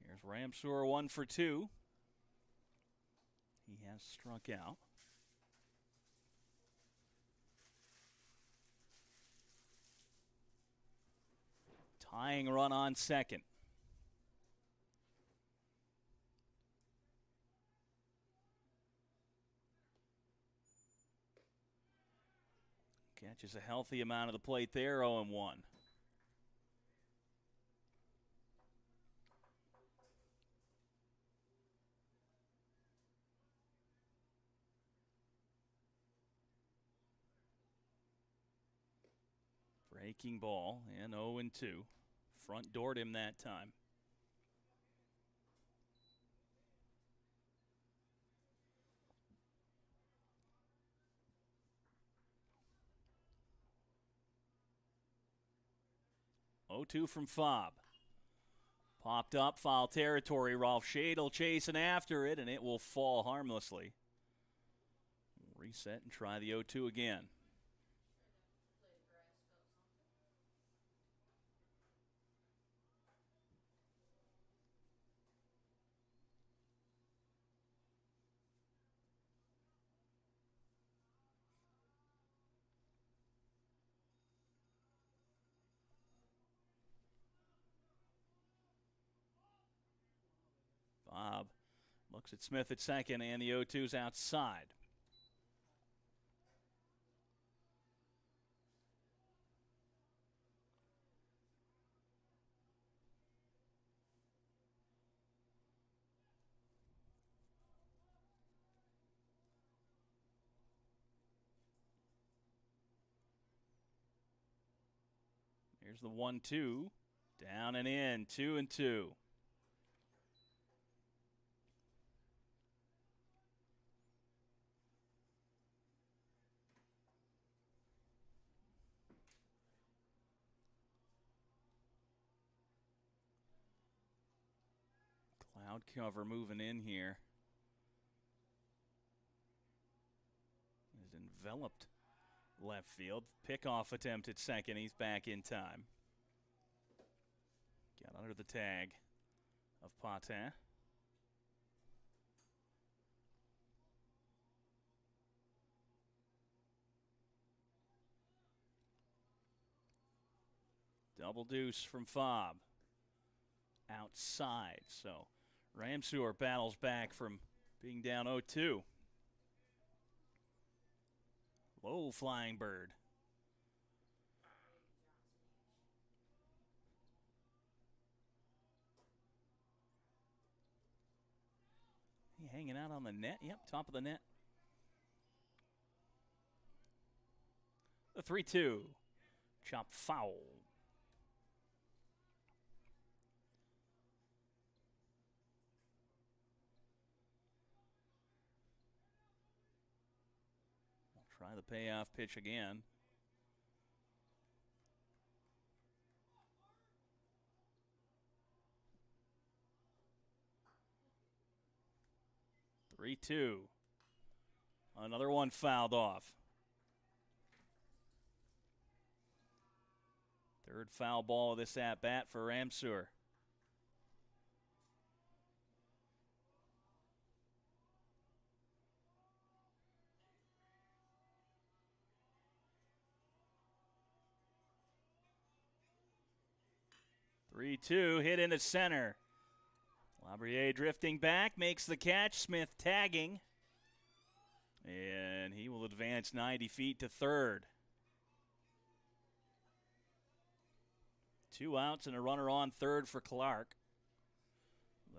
Here's Ramseur 1 for 2. He has struck out. Tying run on second. Catches a healthy amount of the plate there, 0-1. Breaking ball and 0-2. Front doored him that time. Oh, 2 from Fobb. Popped up, foul territory. Rolf Schadel chasing after it, and it will fall harmlessly. Reset and try the 0-2 again. Fobb looks at Smith at second, and the 0-2's outside. Here's the 1-2. Down and in, 2-2. Cloud cover moving in here. Is enveloped left field. Pickoff attempt at second. He's back in time. Got under the tag of Patin. Double deuce from Fobb. Outside. So Ramseur battles back from being down 0-2. Low flying bird. He hanging out on the net. Yep, top of the net. The 3-2. Chop foul. Try the payoff pitch again. Three, 2. Another one fouled off. Third foul ball of this at-bat for Ramseur. Three-two, hit into center. Labrier drifting back, makes the catch. Smith tagging. And he will advance 90 feet to third. 2 outs and a runner on third for Clark.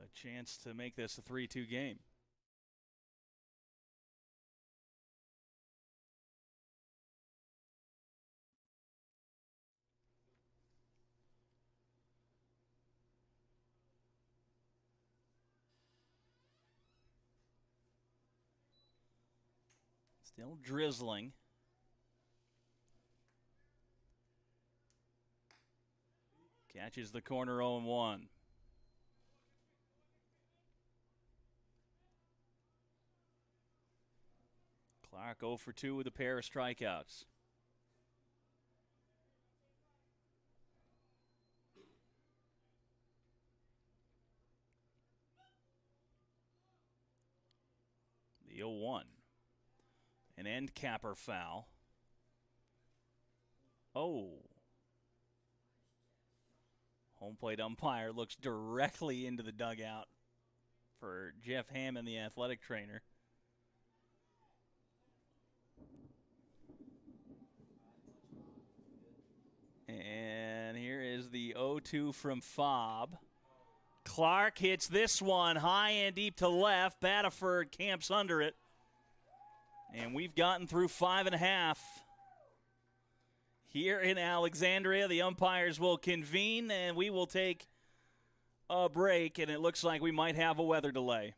A chance to make this a 3-2 game. Still drizzling. Catches the corner 0-1. Clark 0 for 2 with a pair of strikeouts. The 0-1. An end capper foul. Oh. Home plate umpire looks directly into the dugout for Jeff Hammond, the athletic trainer. And here is the 0-2 from Fobb. Clark hits this one high and deep to left. Batterford camps under it. And we've gotten through 5.5. Here in Alexandria, the umpires will convene, and we will take a break, and it looks like we might have a weather delay.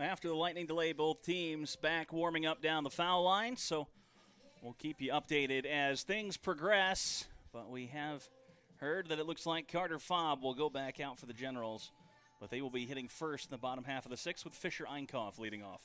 after the lightning delay, both teams back warming up down the foul line. So we'll keep you updated as things progress. But we have heard that it looks like Carter Fobb will go back out for the Generals. But they will be hitting first in the bottom half of the sixth with Fisher Einkoff leading off.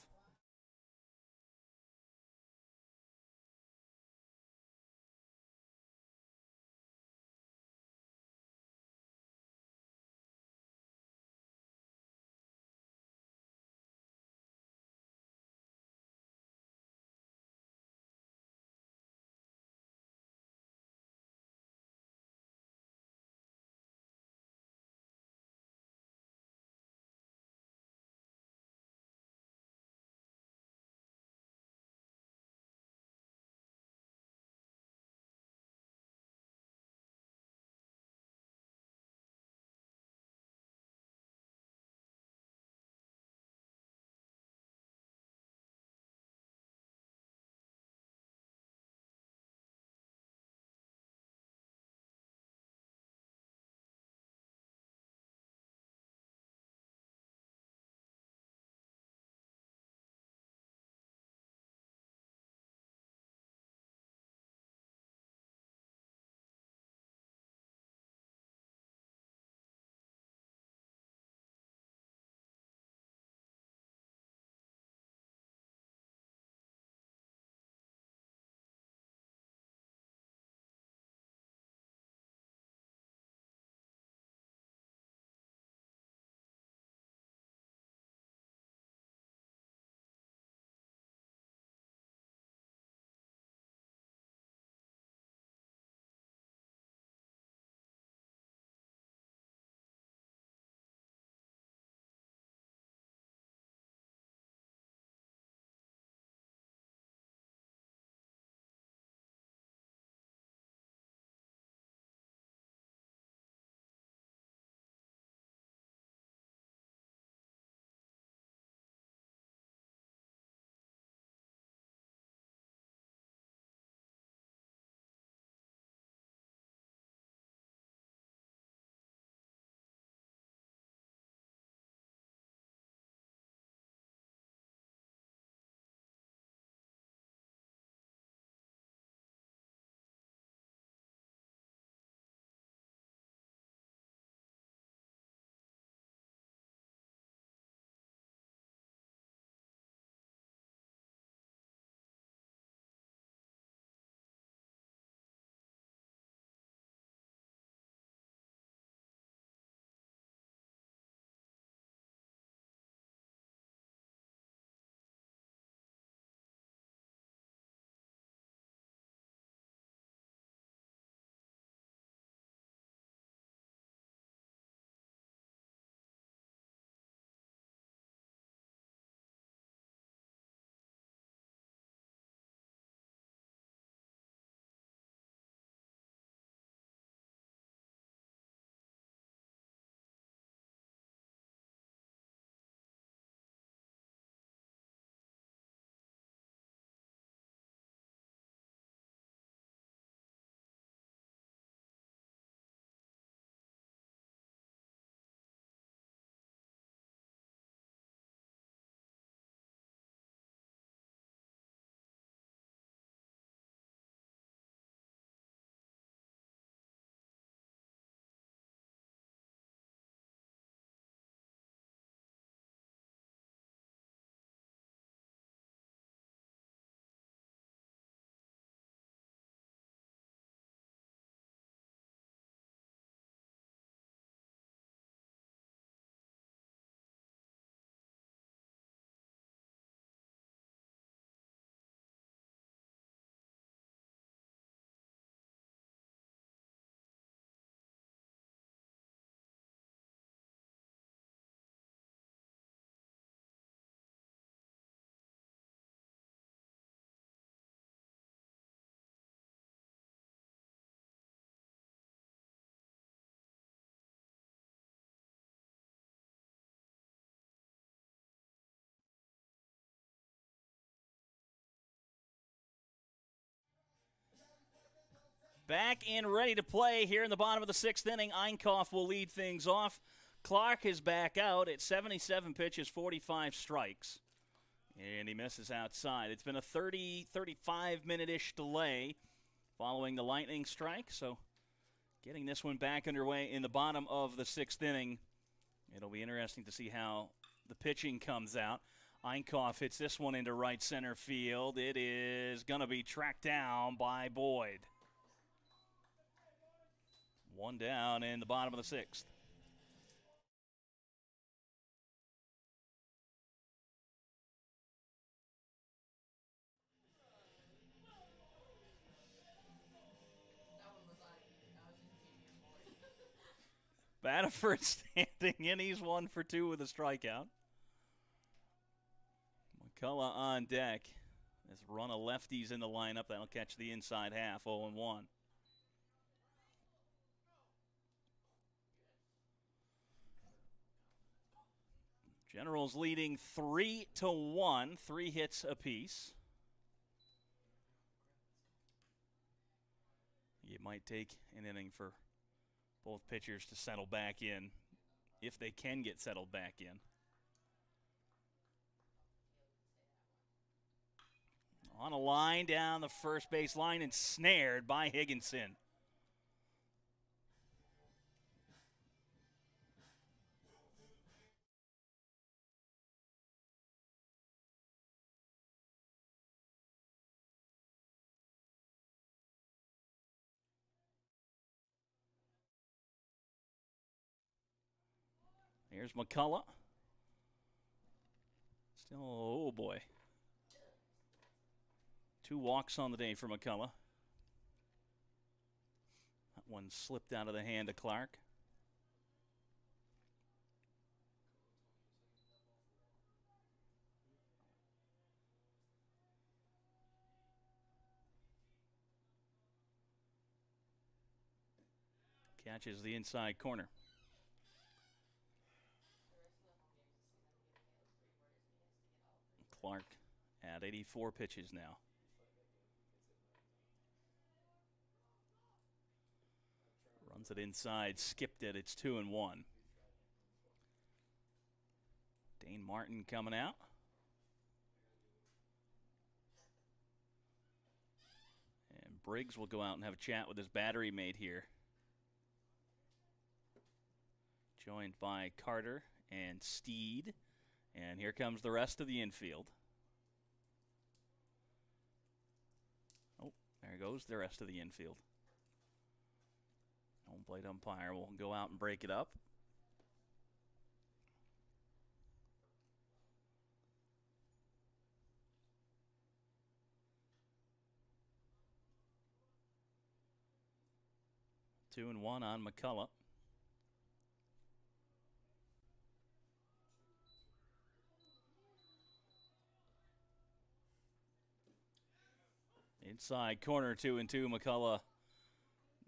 Back and ready to play here in the bottom of the sixth inning. Einkoff will lead things off. Clark is back out at 77 pitches, 45 strikes. And he misses outside. It's been a 35-minute-ish delay following the lightning strike. So getting this one back underway in the bottom of the 6th inning. It'll be interesting to see how the pitching comes out. Einkhoff hits this one into right center field. It is going to be tracked down by Boyd. One down in the bottom of the 6th. Batterford standing in. He's 1 for 2 with a strikeout. McCullough on deck. This run of lefties in the lineup. That'll catch the inside half, 0-1. Generals leading 3-1, 3 hits apiece. It might take an inning for both pitchers to settle back in, if they can get settled back in. On a line down the first base line and snared by Higginson. Here's McCullough. Still, oh boy. 2 walks on the day for McCullough. That one slipped out of the hand of Clark. Catches the inside corner. Clark at 84 pitches now. Runs it inside, skipped it. It's 2-1. Dane Martin coming out. And Briggs will go out and have a chat with his battery mate here. Joined by Carter and Steed. And here comes the rest of the infield. Oh, there goes the rest of the infield. Home plate umpire will go out and break it up. 2-1 on McCullough. Inside corner, 2-2. McCullough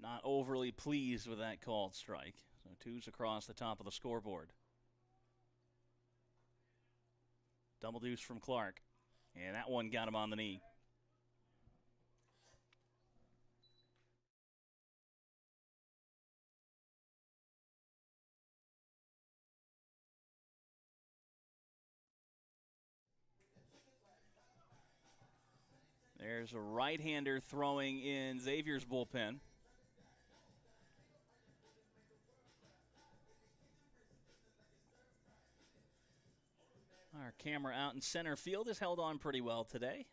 not overly pleased with that called strike. So 2's across the top of the scoreboard. Double deuce from Clark. And that one got him on the knee. There's a right-hander throwing in Xavier's bullpen. Our camera out in center field is held on pretty well today.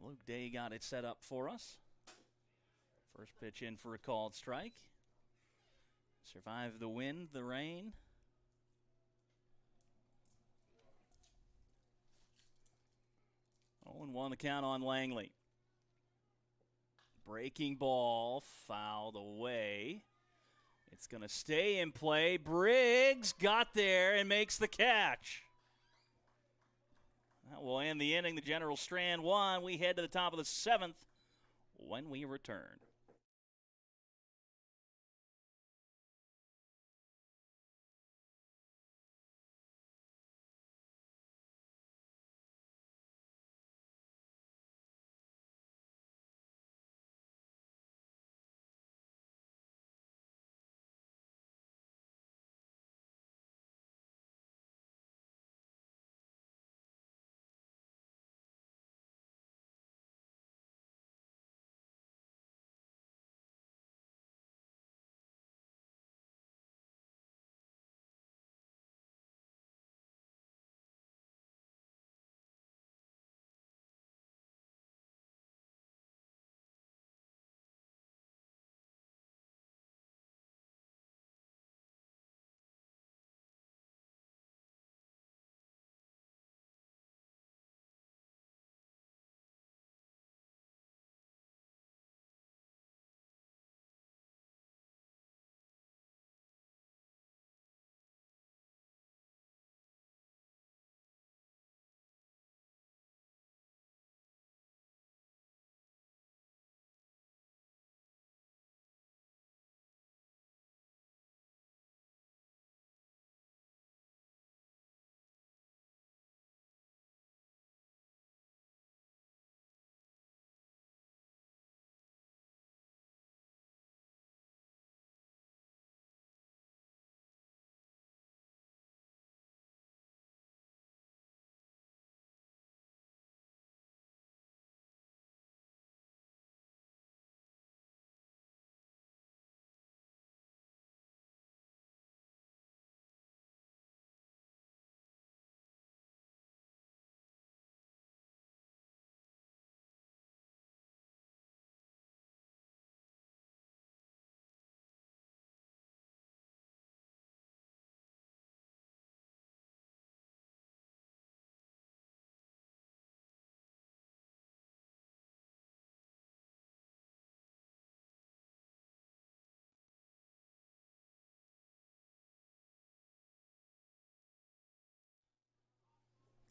Luke Day got it set up for us. First pitch in for a called strike. Survived the wind, the rain. 0-1 the count on Langley. Breaking ball, fouled away. It's going to stay in play. Briggs got there and makes the catch. That will end the inning. The General Strand 1. We head to the top of the 7th when we return.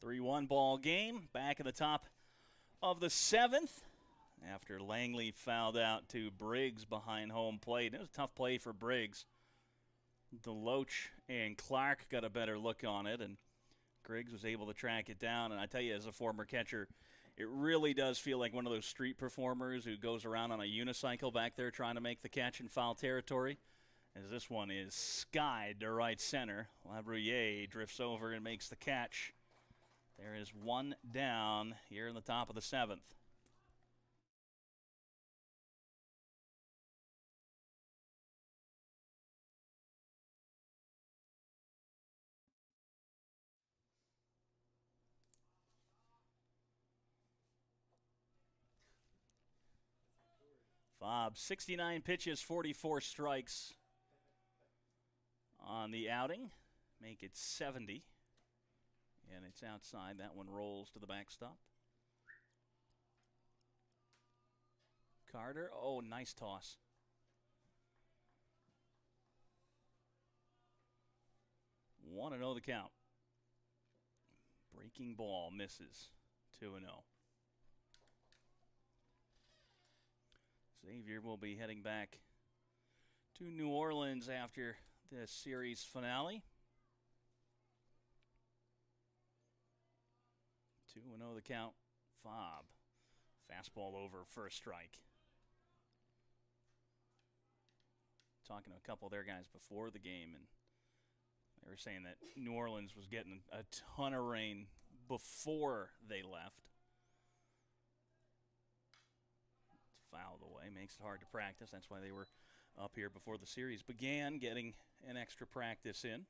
3-1 ball game. Back in the top of the 7th after Langley fouled out to Briggs behind home plate. It was a tough play for Briggs. DeLoach and Clark got a better look on it, and Griggs was able to track it down. And I tell you, as a former catcher, it really does feel like one of those street performers who goes around on a unicycle back there trying to make the catch in foul territory. As this one is skied to right center. Labrouille drifts over and makes the catch. There is one down here in the top of the 7th. Fobb, 69 pitches, 44 strikes on the outing. Make it 70. And it's outside. That one rolls to the backstop. Carter. Oh, nice toss. Want to know the count. Breaking ball misses. 2-0. Xavier will be heading back to New Orleans after the series finale. 2-0 the count. Fobb. Fastball over, first strike. Talking to a couple of their guys before the game, and they were saying that New Orleans was getting a ton of rain before they left. It's fouled away, makes it hard to practice. That's why they were up here before the series began, getting an extra practice in.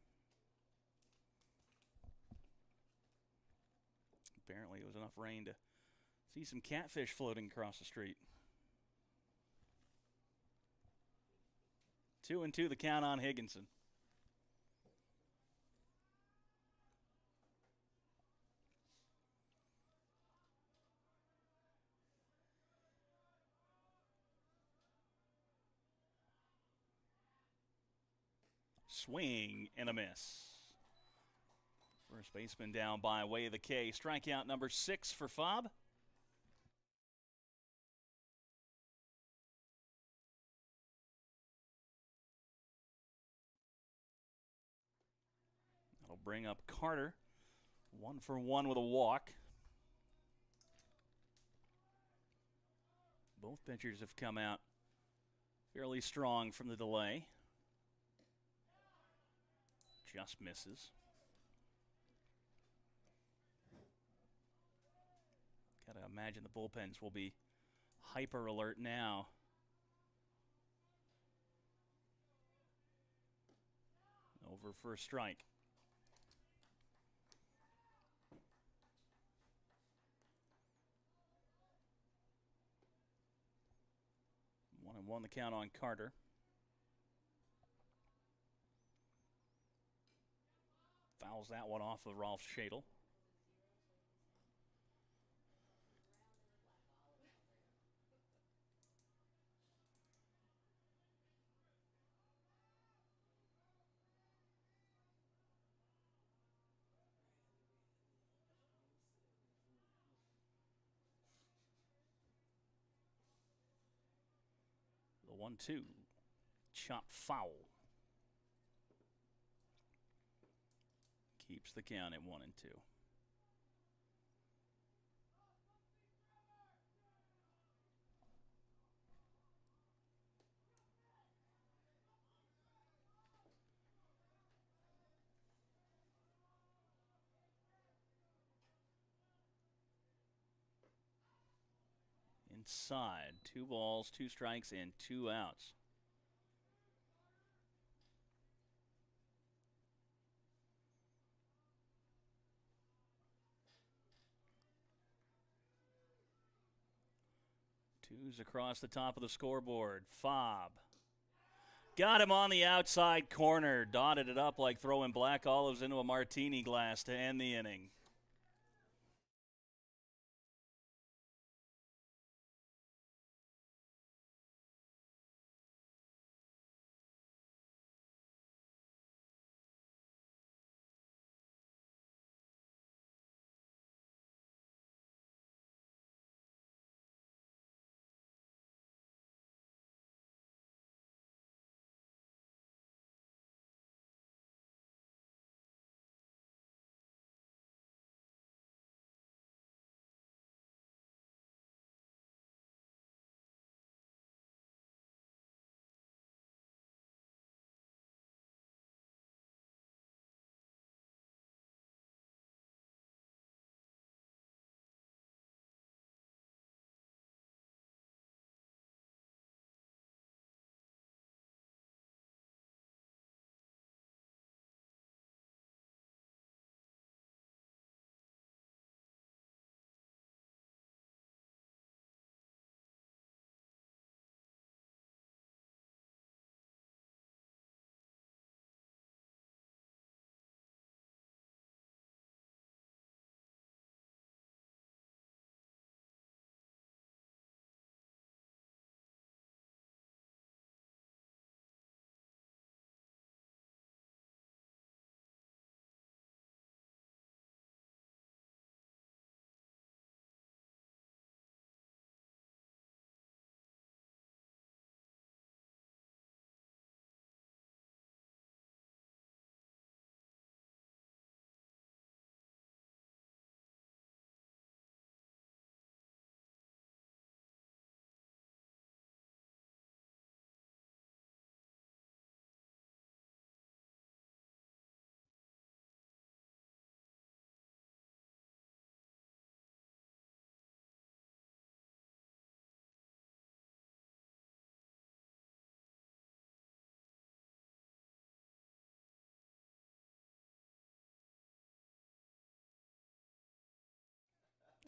Apparently it was enough rain to see some catfish floating across the street. 2-2 the count on Higginson. Swing and a miss. First baseman down by way of the K. Strikeout number 6 for Fobb. That'll bring up Carter. 1 for 1 with a walk. Both pitchers have come out fairly strong from the delay. Just misses. Gotta imagine the bullpens will be hyper alert now. Over for a strike. 1-1 the count on Carter. Fouls that one off of Rolf Schadel. The 1-2. Chop foul. Keeps the count at 1-2. Inside. 2 balls, 2 strikes, and 2 outs. Twos across the top of the scoreboard. Fobb. Got him on the outside corner. Dotted it up like throwing black olives into a martini glass to end the inning.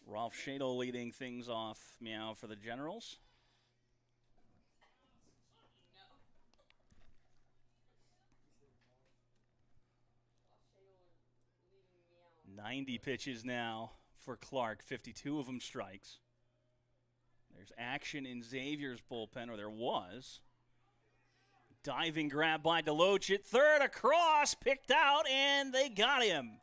Rolf Shadle leading things off, meow, for the Generals. 90 pitches now for Clark, 52 of them strikes. There's action in Xavier's bullpen, or there was. Diving grab by Deloach at third, across, picked out, and they got him.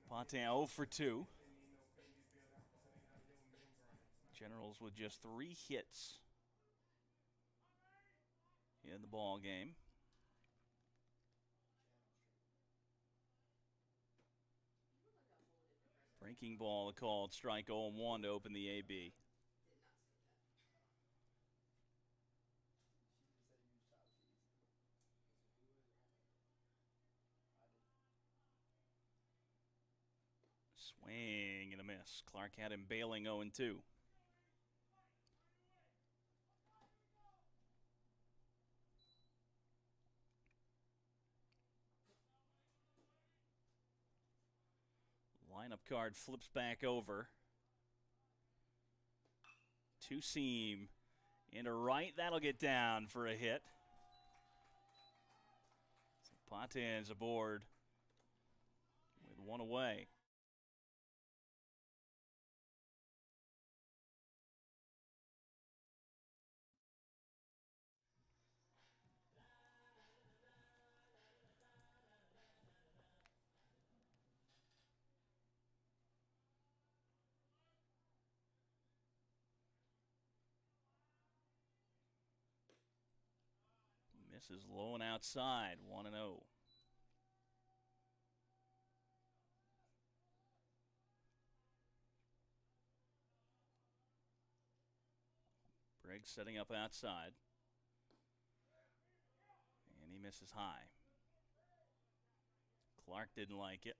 Patin 0 for 2. Generals with just 3 hits in the ball game. Breaking ball called, strike 0-1 to open the AB. Swing and a miss. Clark had him bailing 0-2. Lineup card flips back over. Two seam into right. That'll get down for a hit. So Patin's aboard with one away. Misses low and outside, 1-0. Briggs setting up outside. And he misses high. Clark didn't like it.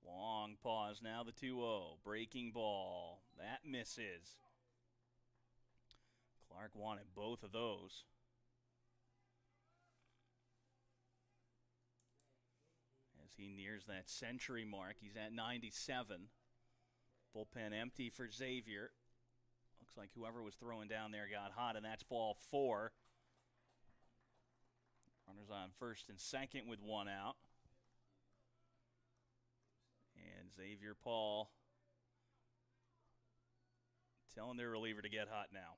Long pause now, the 2-0. Breaking ball. That misses. Clark wanted both of those. As he nears that century mark, he's at 97. Bullpen empty for Xavier. Looks like whoever was throwing down there got hot, and that's ball 4. Runners on first and second with 1 out. And Xavier Paul telling their reliever to get hot now.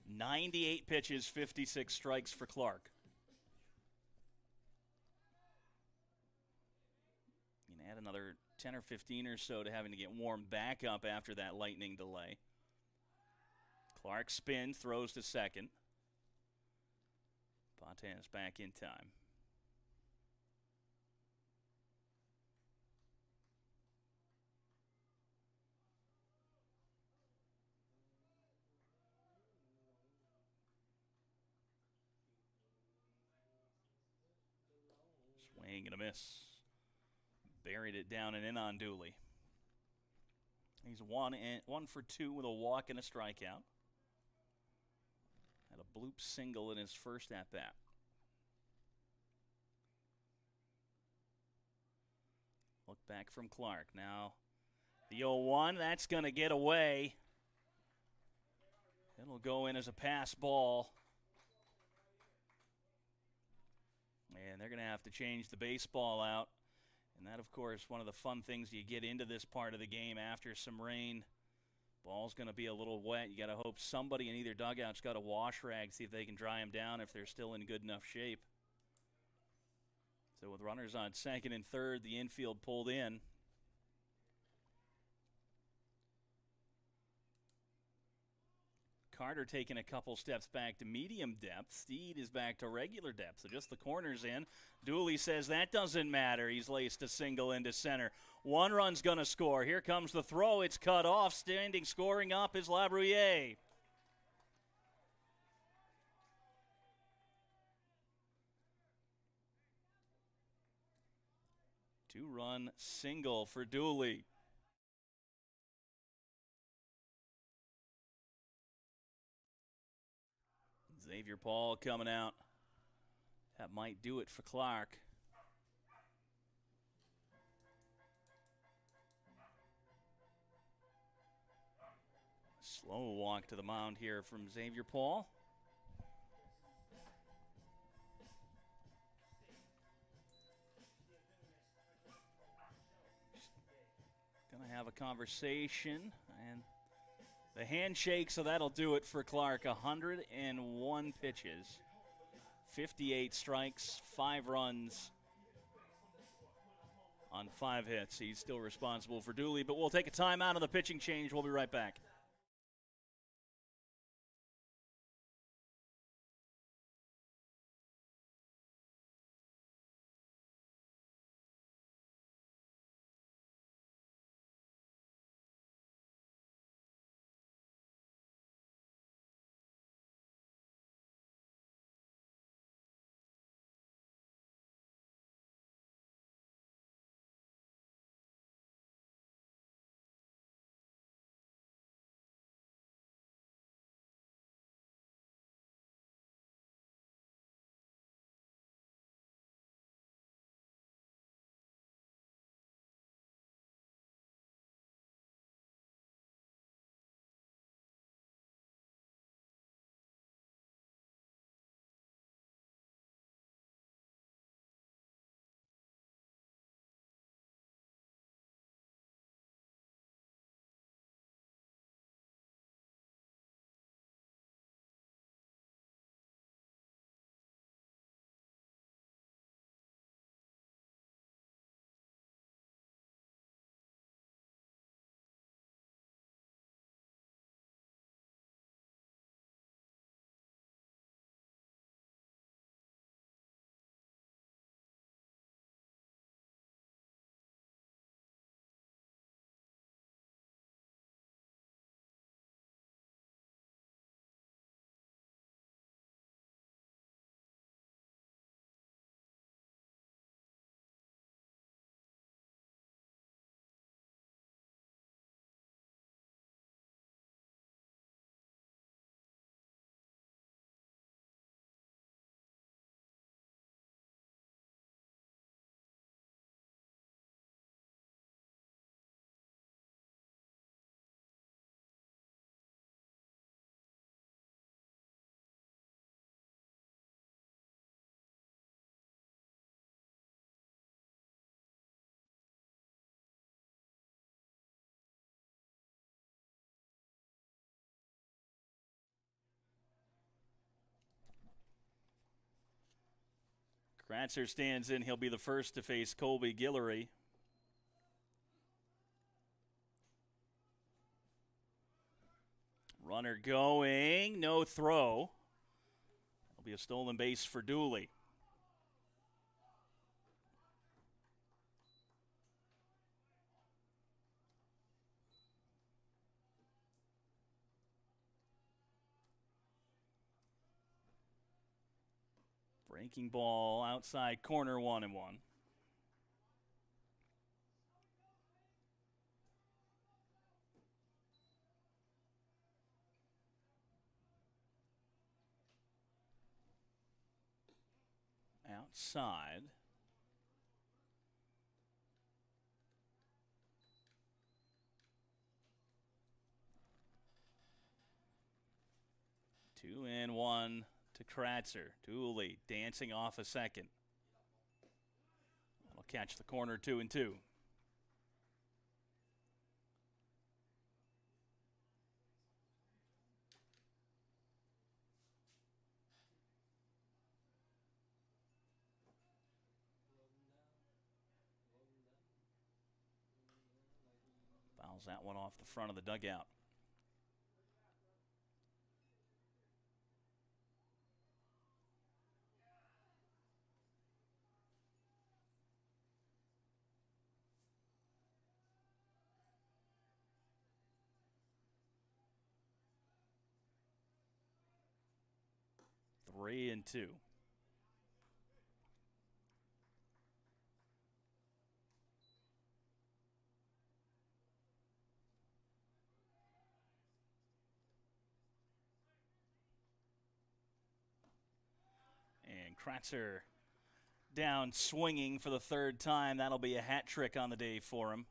"98 pitches, 56 strikes for Clark." You can add another 10 or 15 or so to having to get warmed back up after that lightning delay. Clark spins, throws to second. Patin's back in time. Swing and a miss. Buried it down and in on Dooley. He's 1 for 2 with a walk and a strikeout. Had a bloop single in his first at-bat. Look back from Clark. Now the 0-1, that's going to get away. It'll go in as a pass ball. And they're going to have to change the baseball out. And that, of course, one of the fun things you get into this part of the game after some rain. Ball's going to be a little wet. You got to hope somebody in either dugout's got a wash rag, see if they can dry them down if they're still in good enough shape. So with runners on second and third, the infield pulled in. Carter taking a couple steps back to medium depth. Steed is back to regular depth, so just the corners in. Dooley says that doesn't matter. He's laced a single into center. One run's going to score. Here comes the throw. It's cut off. Standing scoring up is Labrouille. Two-run single for Dooley. Xavier Paul coming out. That might do it for Clark. Slow walk to the mound here from Xavier Paul. Gonna have a conversation and the handshake, so that'll do it for Clark. 101 pitches, 58 strikes, 5 runs on 5 hits. He's still responsible for Dooley, but we'll take a timeout on the pitching change. We'll be right back. Kratzer stands in. He'll be the first to face Colby Guillory. Runner going, no throw. It'll be a stolen base for Dooley. Breaking ball outside corner, 1-1. Outside. Two and one to Kratzer. Dooley dancing off a second. That'll catch the corner, 2-2. Fouls that one off the front of the dugout. 3-2. And Kratzer down swinging for the third time. That'll be a hat trick on the day for him.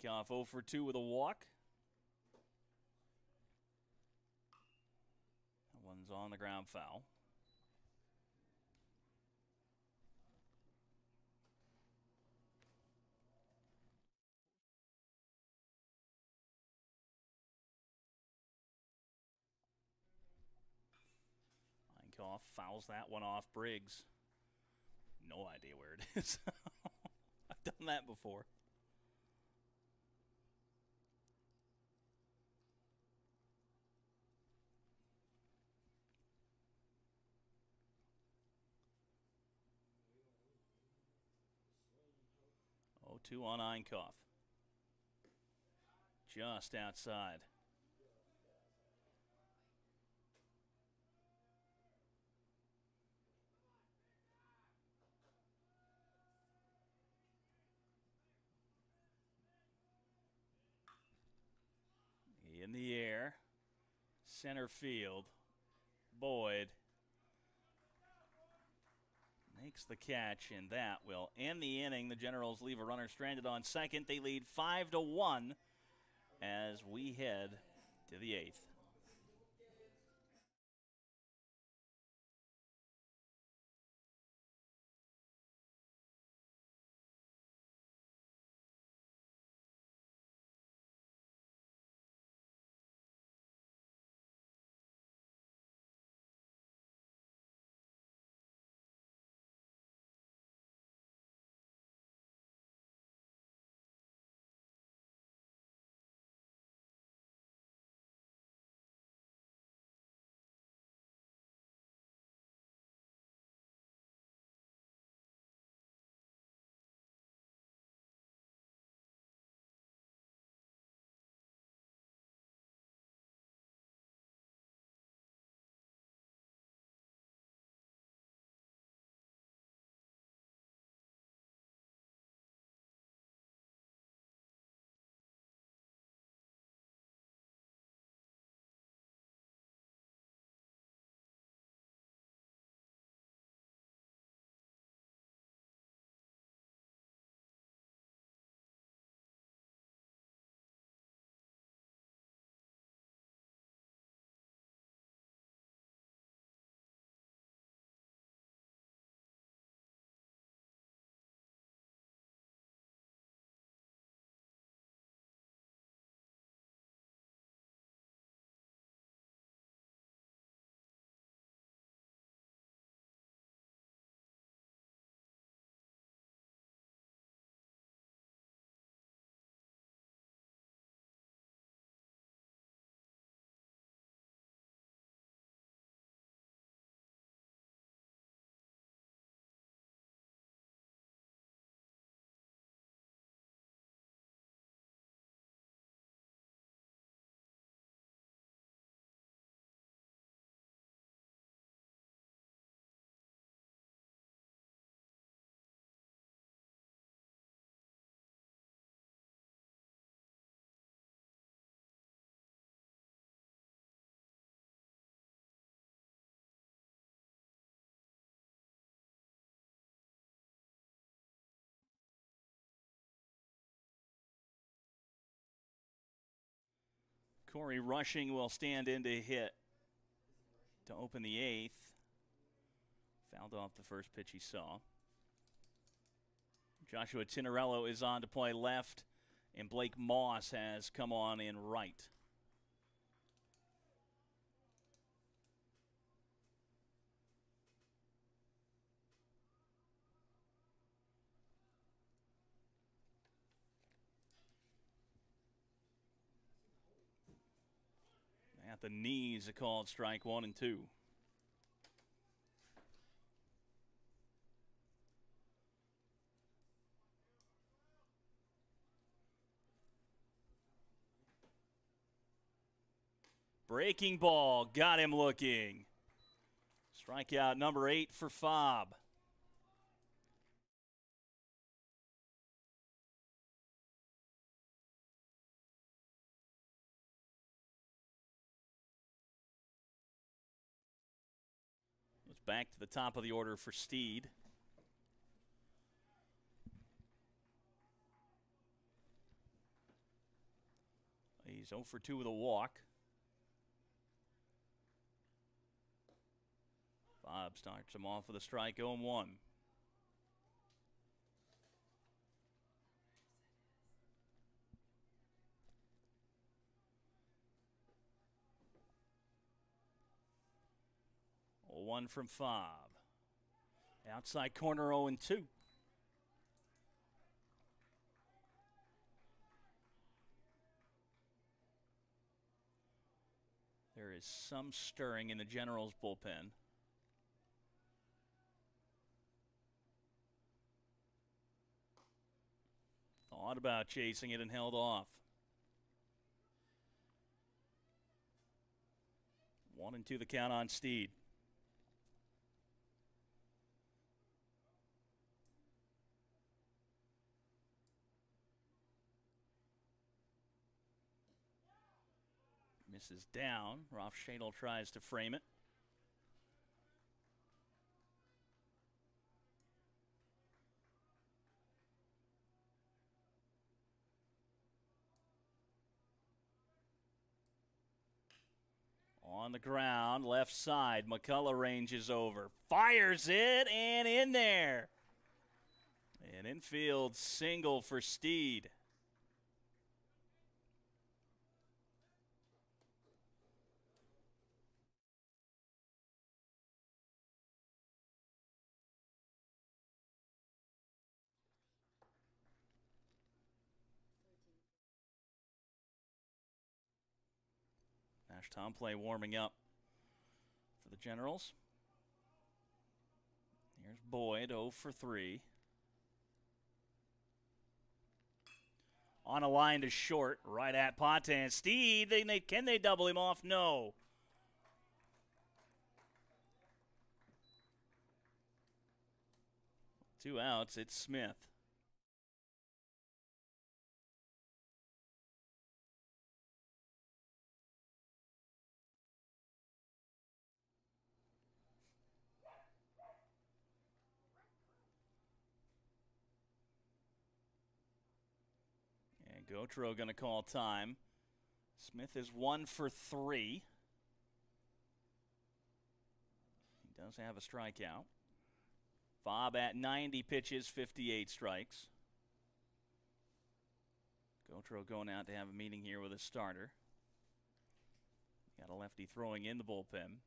Leinkoff 0 for 2 with a walk. That one's on the ground foul. Leinkoff fouls that one off Briggs. No idea where it is. I've done that before. Oh, 2 on Leinkoff. Just outside. In the air. Center field. Boyd makes the catch, and that will end the inning. The Generals leave a runner stranded on second. They lead 5-1 as we head to the 8th. Corey Rushing will stand in to hit to open the 8th. Fouled off the first pitch he saw. Joshua Tinarello is on to play left, and Blake Moss has come on in right. At the knees, a called strike 1 and 2. Breaking ball, got him looking. Strikeout number 8 for Fobb. It's back to the top of the order for Steed. He's 0 for 2 with a walk. Bob starts him off with a strike, 0-1. One from Fobb. Outside corner, 0-2. There is some stirring in the Generals bullpen. Thought about chasing it and held off. 1-2 the count on Steed. Misses down. Rothschadel tries to frame it. On the ground, left side. McCullough ranges over. Fires it, and in there. An infield single for Steed. Nash Tomplay warming up for the Generals. Here's Boyd, 0 for 3. On a line to short, right at Potan. Steed, can they double him off? No. Two outs, it's Smith. And Gautreau going to call time. Smith is 1 for 3. He does have a strikeout. Fobb at 90 pitches, 58 strikes. Gautreau going out to have a meeting here with a starter. Got a lefty throwing in the bullpen.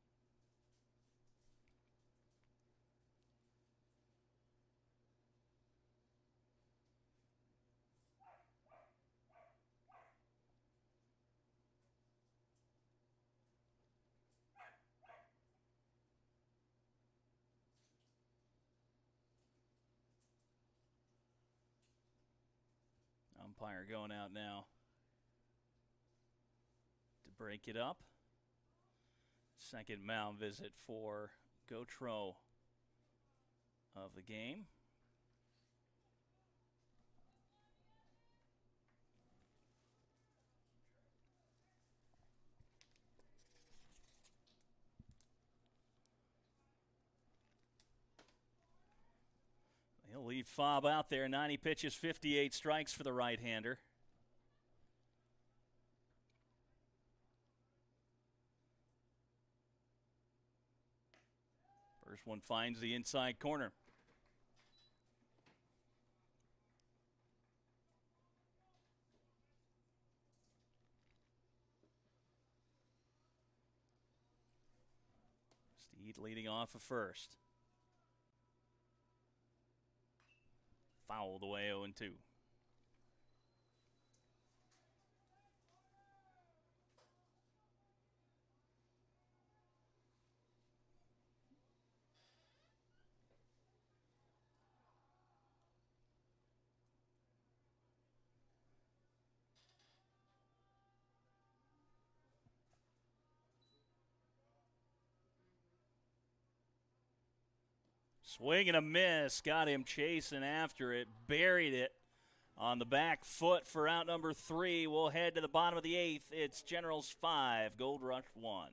Umpire going out now to break it up. Second mound visit for Gautreau of the game. He'll leave Fobb out there. 90 pitches, 58 strikes for the right-hander. First one finds the inside corner. Steed leading off at first. Fouled away, 0-2. Swing and a miss. Got him chasing after it. Buried it on the back foot for out number 3. We'll head to the bottom of the 8th. It's Generals 5, Gold Rush 1.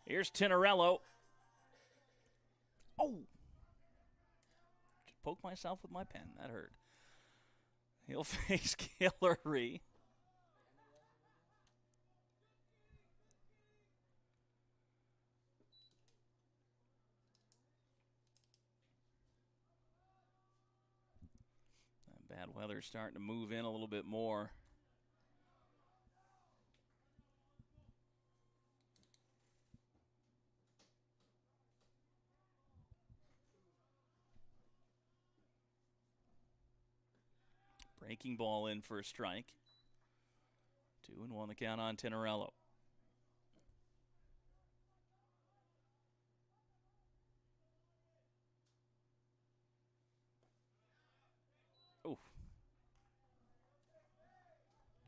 Here's Tinarello. Oh! Just poked myself with my pen. That hurt. He'll face Guillory. That bad weather's starting to move in a little bit more. Breaking ball in for a strike. 2-1 the count on Tinarello. Oof.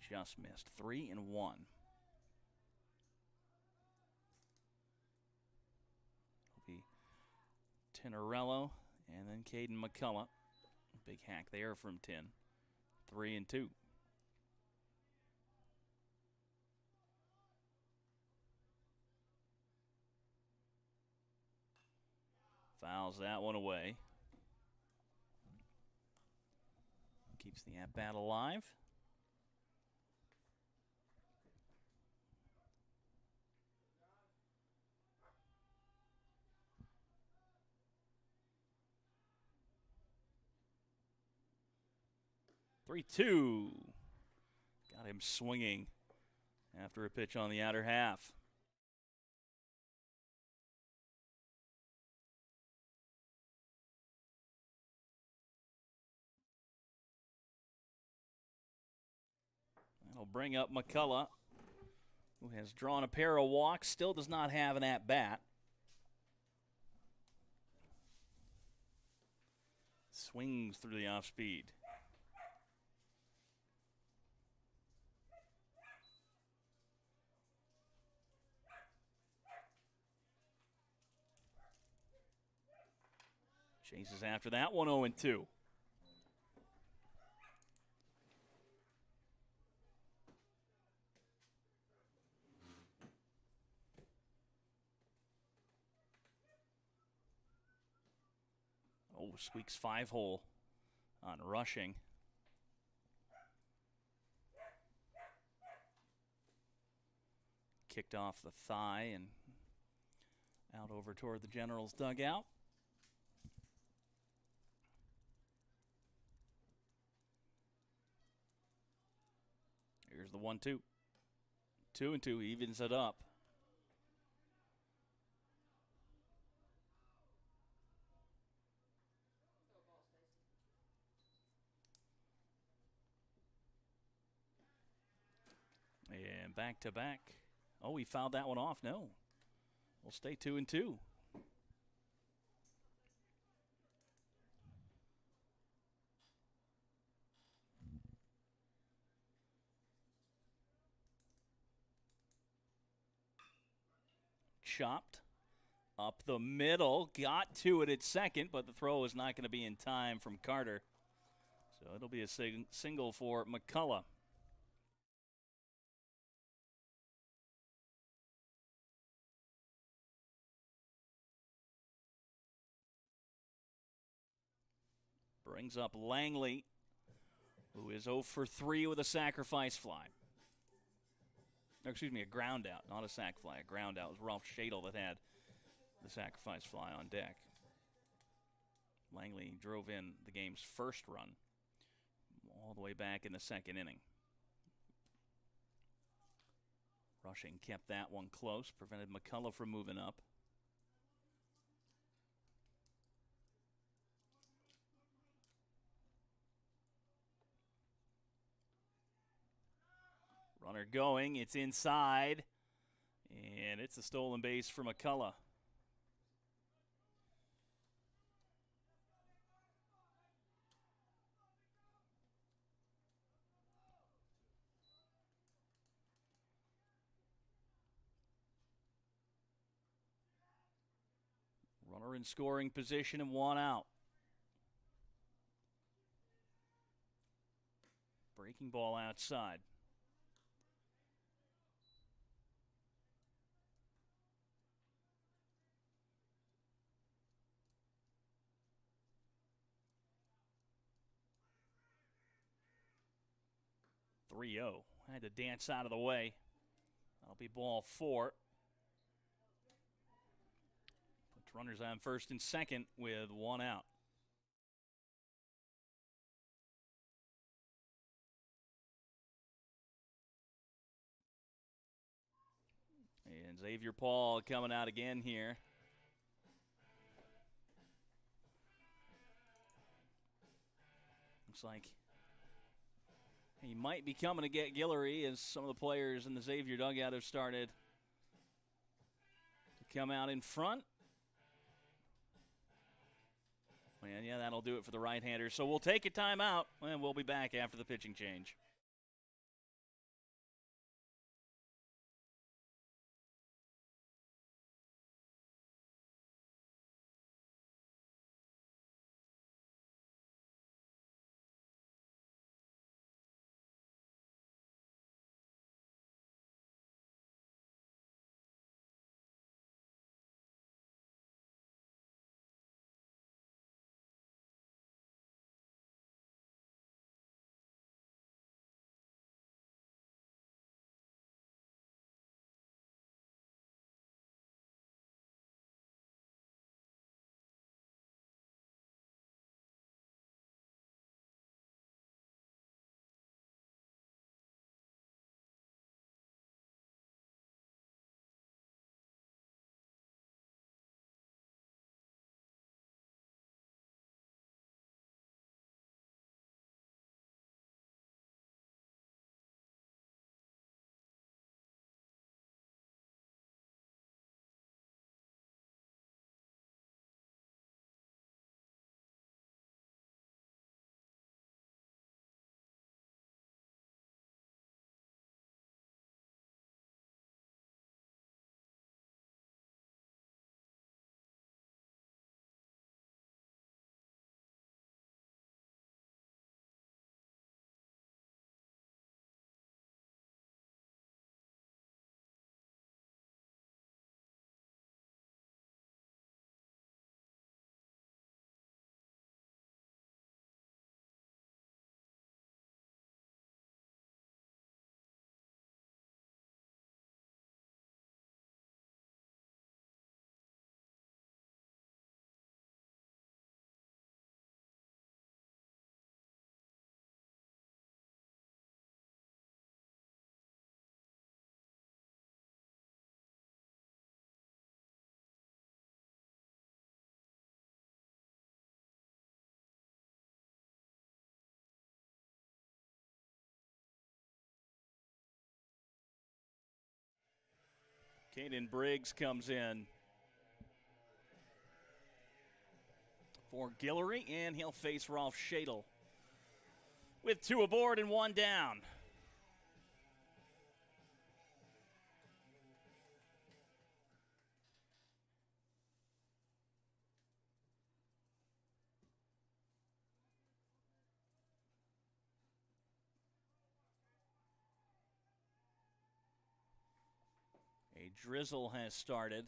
Just missed. 3-1. Will be Tinarello and then Caden McCullough. Big hack there from Tin. 3-2. Fouls that one away. Keeps the at-bat alive. Three-two. Got him swinging after a pitch on the outer half. That'll bring up McCullough, who has drawn a pair of walks, still does not have an at-bat. Swings through the off-speed. Chases after that one, 0-2. Oh, squeaks 5-hole on rushing. Kicked off the thigh and out over toward the Generals' dugout. Here's the 1-2. 2-2 evens it up. And back to back. Oh, he fouled that one off. No. We'll stay 2-2. Chopped up the middle. Got to it at second, but the throw is not going to be in time from Carter. So it'll be a single for McCullough. Brings up Langley, who is 0 for 3 with a sacrifice fly. Or, excuse me, a ground out, not a sac fly. A ground out. It was Ralph Shadle that had the sacrifice fly on deck. Langley drove in the game's first run all the way back in the second inning. Rushing kept that one close, prevented McCullough from moving up. Runner going, it's inside, and it's a stolen base for McCullough. Runner in scoring position and 1 out. Breaking ball outside. .3-0. Had to dance out of the way. That'll be ball 4. Puts runners on first and second with 1 out. And Xavier Paul coming out again here. Looks like he might be coming to get Guillory as some of the players in the Xavier dugout have started to come out in front. And yeah, that'll do it for the right-hander. So we'll take a timeout, and we'll be back after the pitching change. Caden Briggs comes in for Guillory, and he'll face Rolf Schadel with 2 aboard and 1 down. A drizzle has started.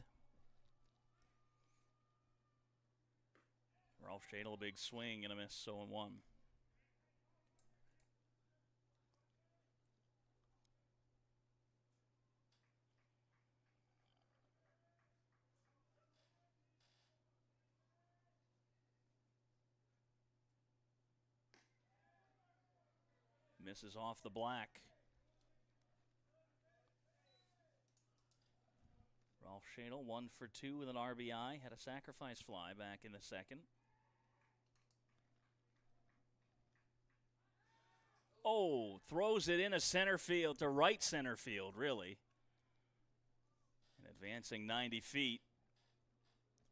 Rolf Schadel, a big swing and a miss, 0-1. Misses off the black. Rolf Schadel, 1 for 2 with an RBI. Had a sacrifice fly back in the second. Oh, throws it into center field, to right center field, really. And advancing 90 feet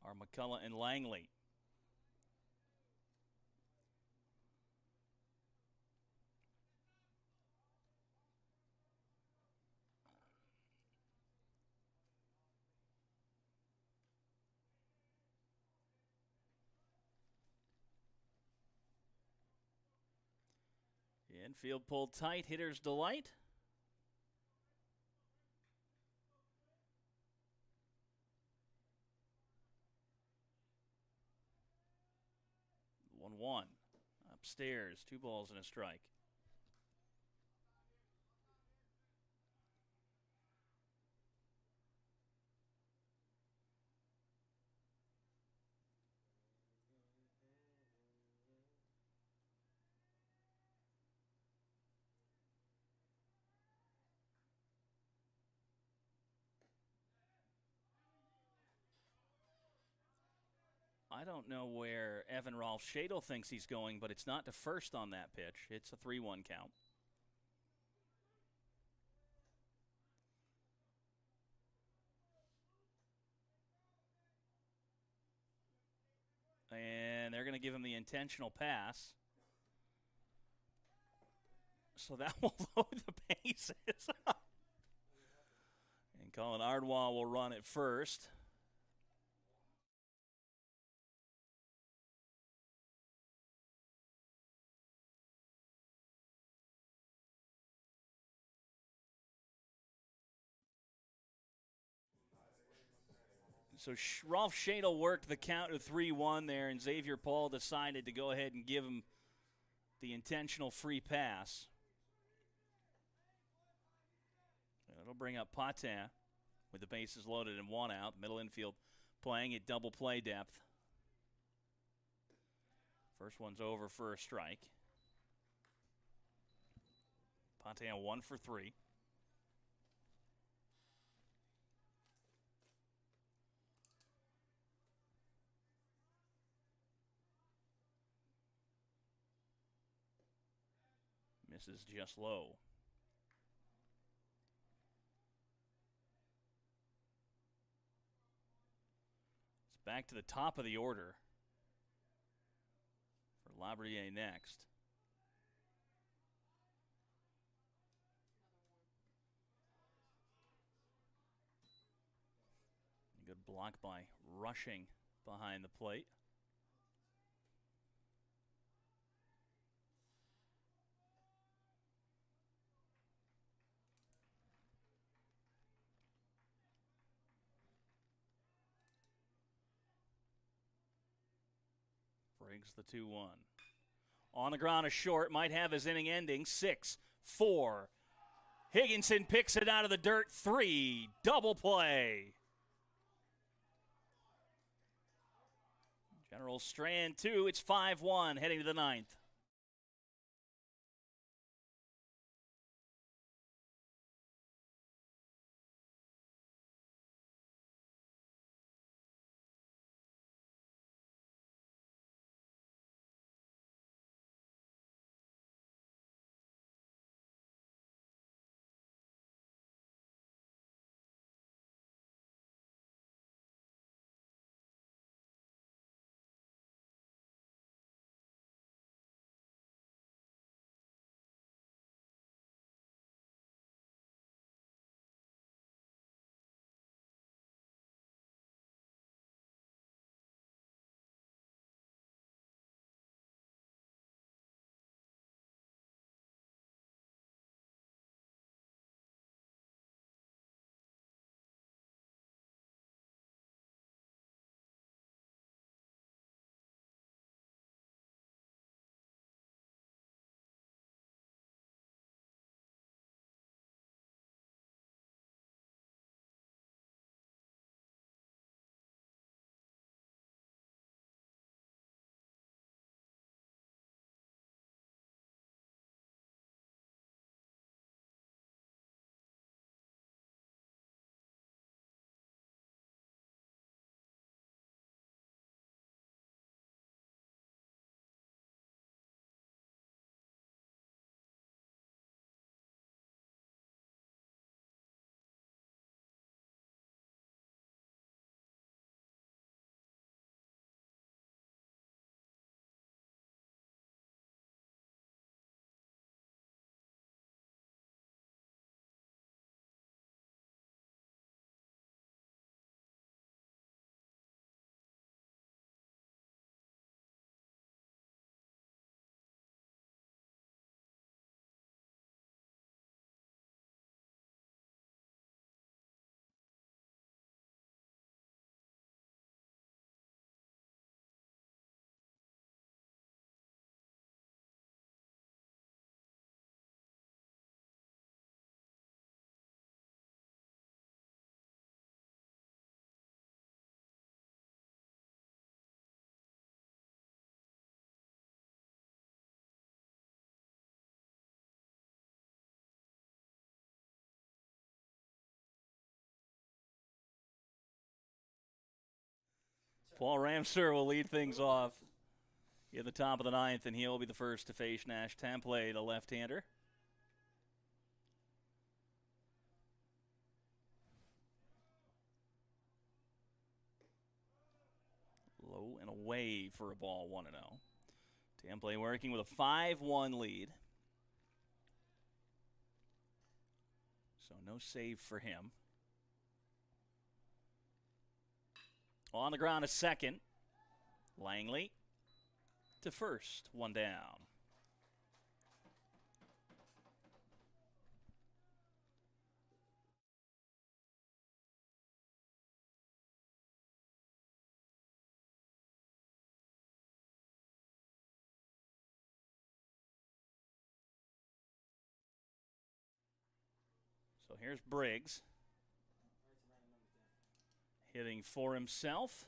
are McCullough and Langley. Infield pulled tight, hitter's delight. One. Upstairs, 2 balls and a strike. I don't know where Evan Rolf Schadel thinks he's going, but it's not to first on that pitch. It's a 3-1 count. And they're going to give him the intentional pass. So that will load the bases. And Colin Ardwa will run it first. So Rolf Schadel worked the count to 3-1 there, and Xavier Paul decided to go ahead and give him the intentional free pass. And it'll bring up Patin with the bases loaded and 1 out. Middle infield playing at double play depth. First one's over for a strike. Patin 1 for 3. Misses just low. It's back to the top of the order for Labrier next. A good block by Rushing behind the plate. Briggs the 2-1. On the ground, a short, might have his inning ending. 6-4. Higginson picks it out of the dirt. 3. Double play. General Strand 2. It's 5-1 heading to the 9th. Paul Ramseur will lead things off in the top of the ninth, and he'll be the first to face Nash Temple, the left-hander. Low and away for a ball, 1-0. Temple working with a 5-1 lead. So no save for him. On the ground, a second. Langley to first, 1 down. So here's Briggs. Hitting for himself.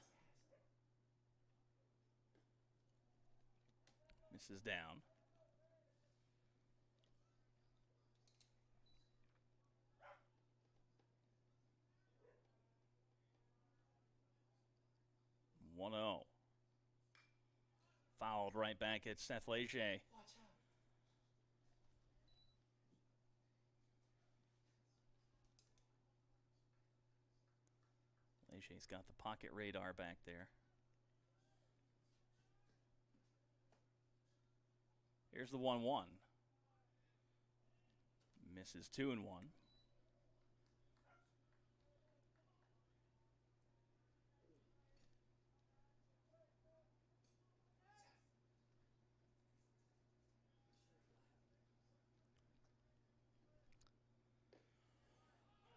Misses down. One 0. Fouled right back at Seth Leger. Leger's got the pocket radar back there. Here's the 1-1. Misses 2-1.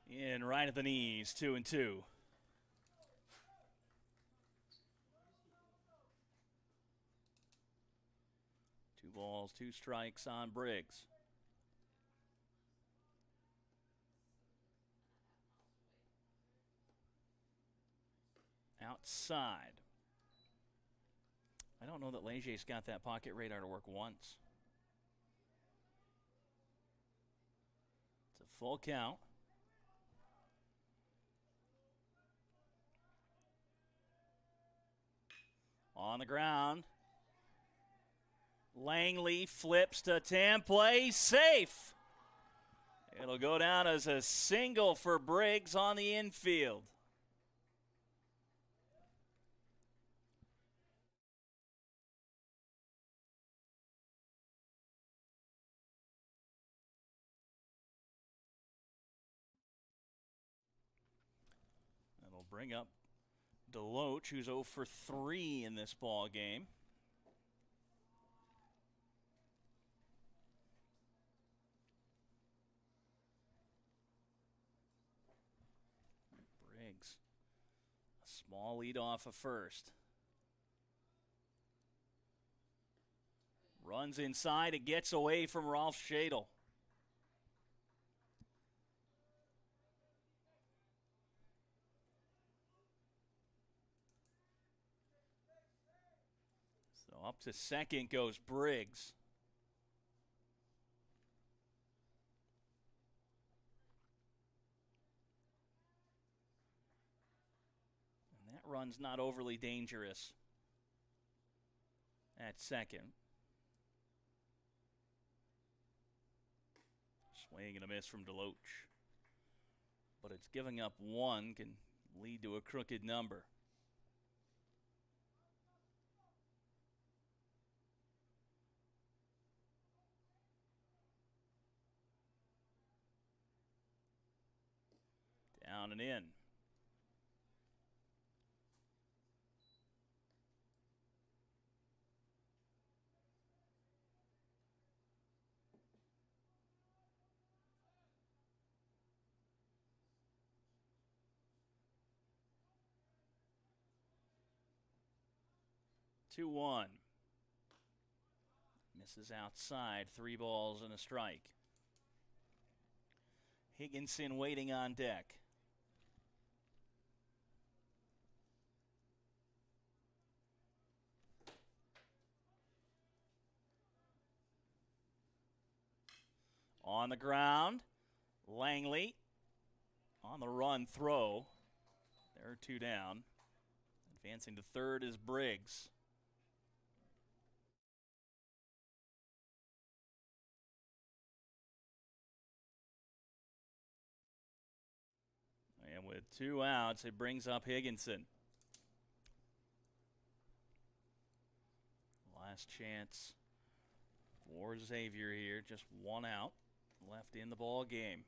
In right at the knees, 2-2. 2 balls, 2 strikes on Briggs. Outside. I don't know that Leger's got that pocket radar to work once. It's a full count. On the ground. Langley flips to Temple, safe. It'll go down as a single for Briggs on the infield. That'll bring up Deloach, who's 0 for 3 in this ball game. Briggs, a small lead off of first. Runs inside, it gets away from Rolf Schadel. So up to second goes Briggs. And that run's not overly dangerous at second. Swing and a miss from Deloach. But it's giving up one can lead to a crooked number. Down and in. Two one. Misses outside. 3 balls and a strike. Higginson waiting on deck. On the ground, Langley on the run throw. There are 2 down. And Advancing to third is Briggs. And with 2 outs, it brings up Higginson. Last chance for Xavier here. Just 1 out left in the ball game.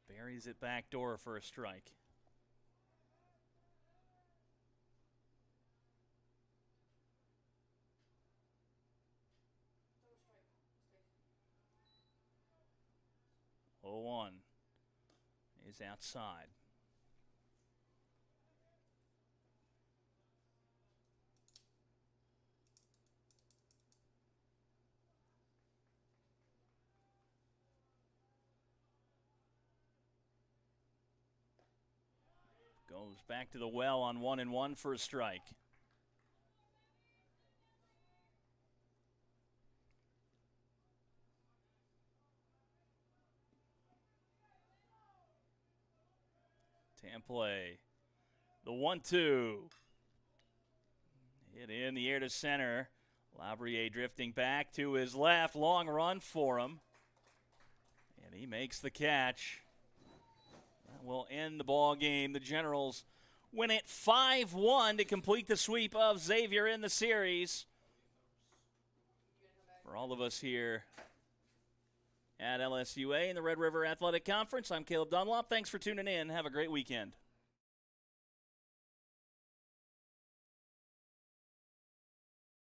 Buries it back door for a strike. Oh, 1 is outside. Goes back to the well on 1-1 for a strike. Play. The 1-2. Hit in the air to center. Labrier drifting back to his left. Long run for him. And he makes the catch. That will end the ball game. The Generals win it 5-1 to complete the sweep of Xavier in the series. For all of us here at LSUA in the Red River Athletic Conference, I'm Caleb Dunlop. Thanks for tuning in. Have a great weekend.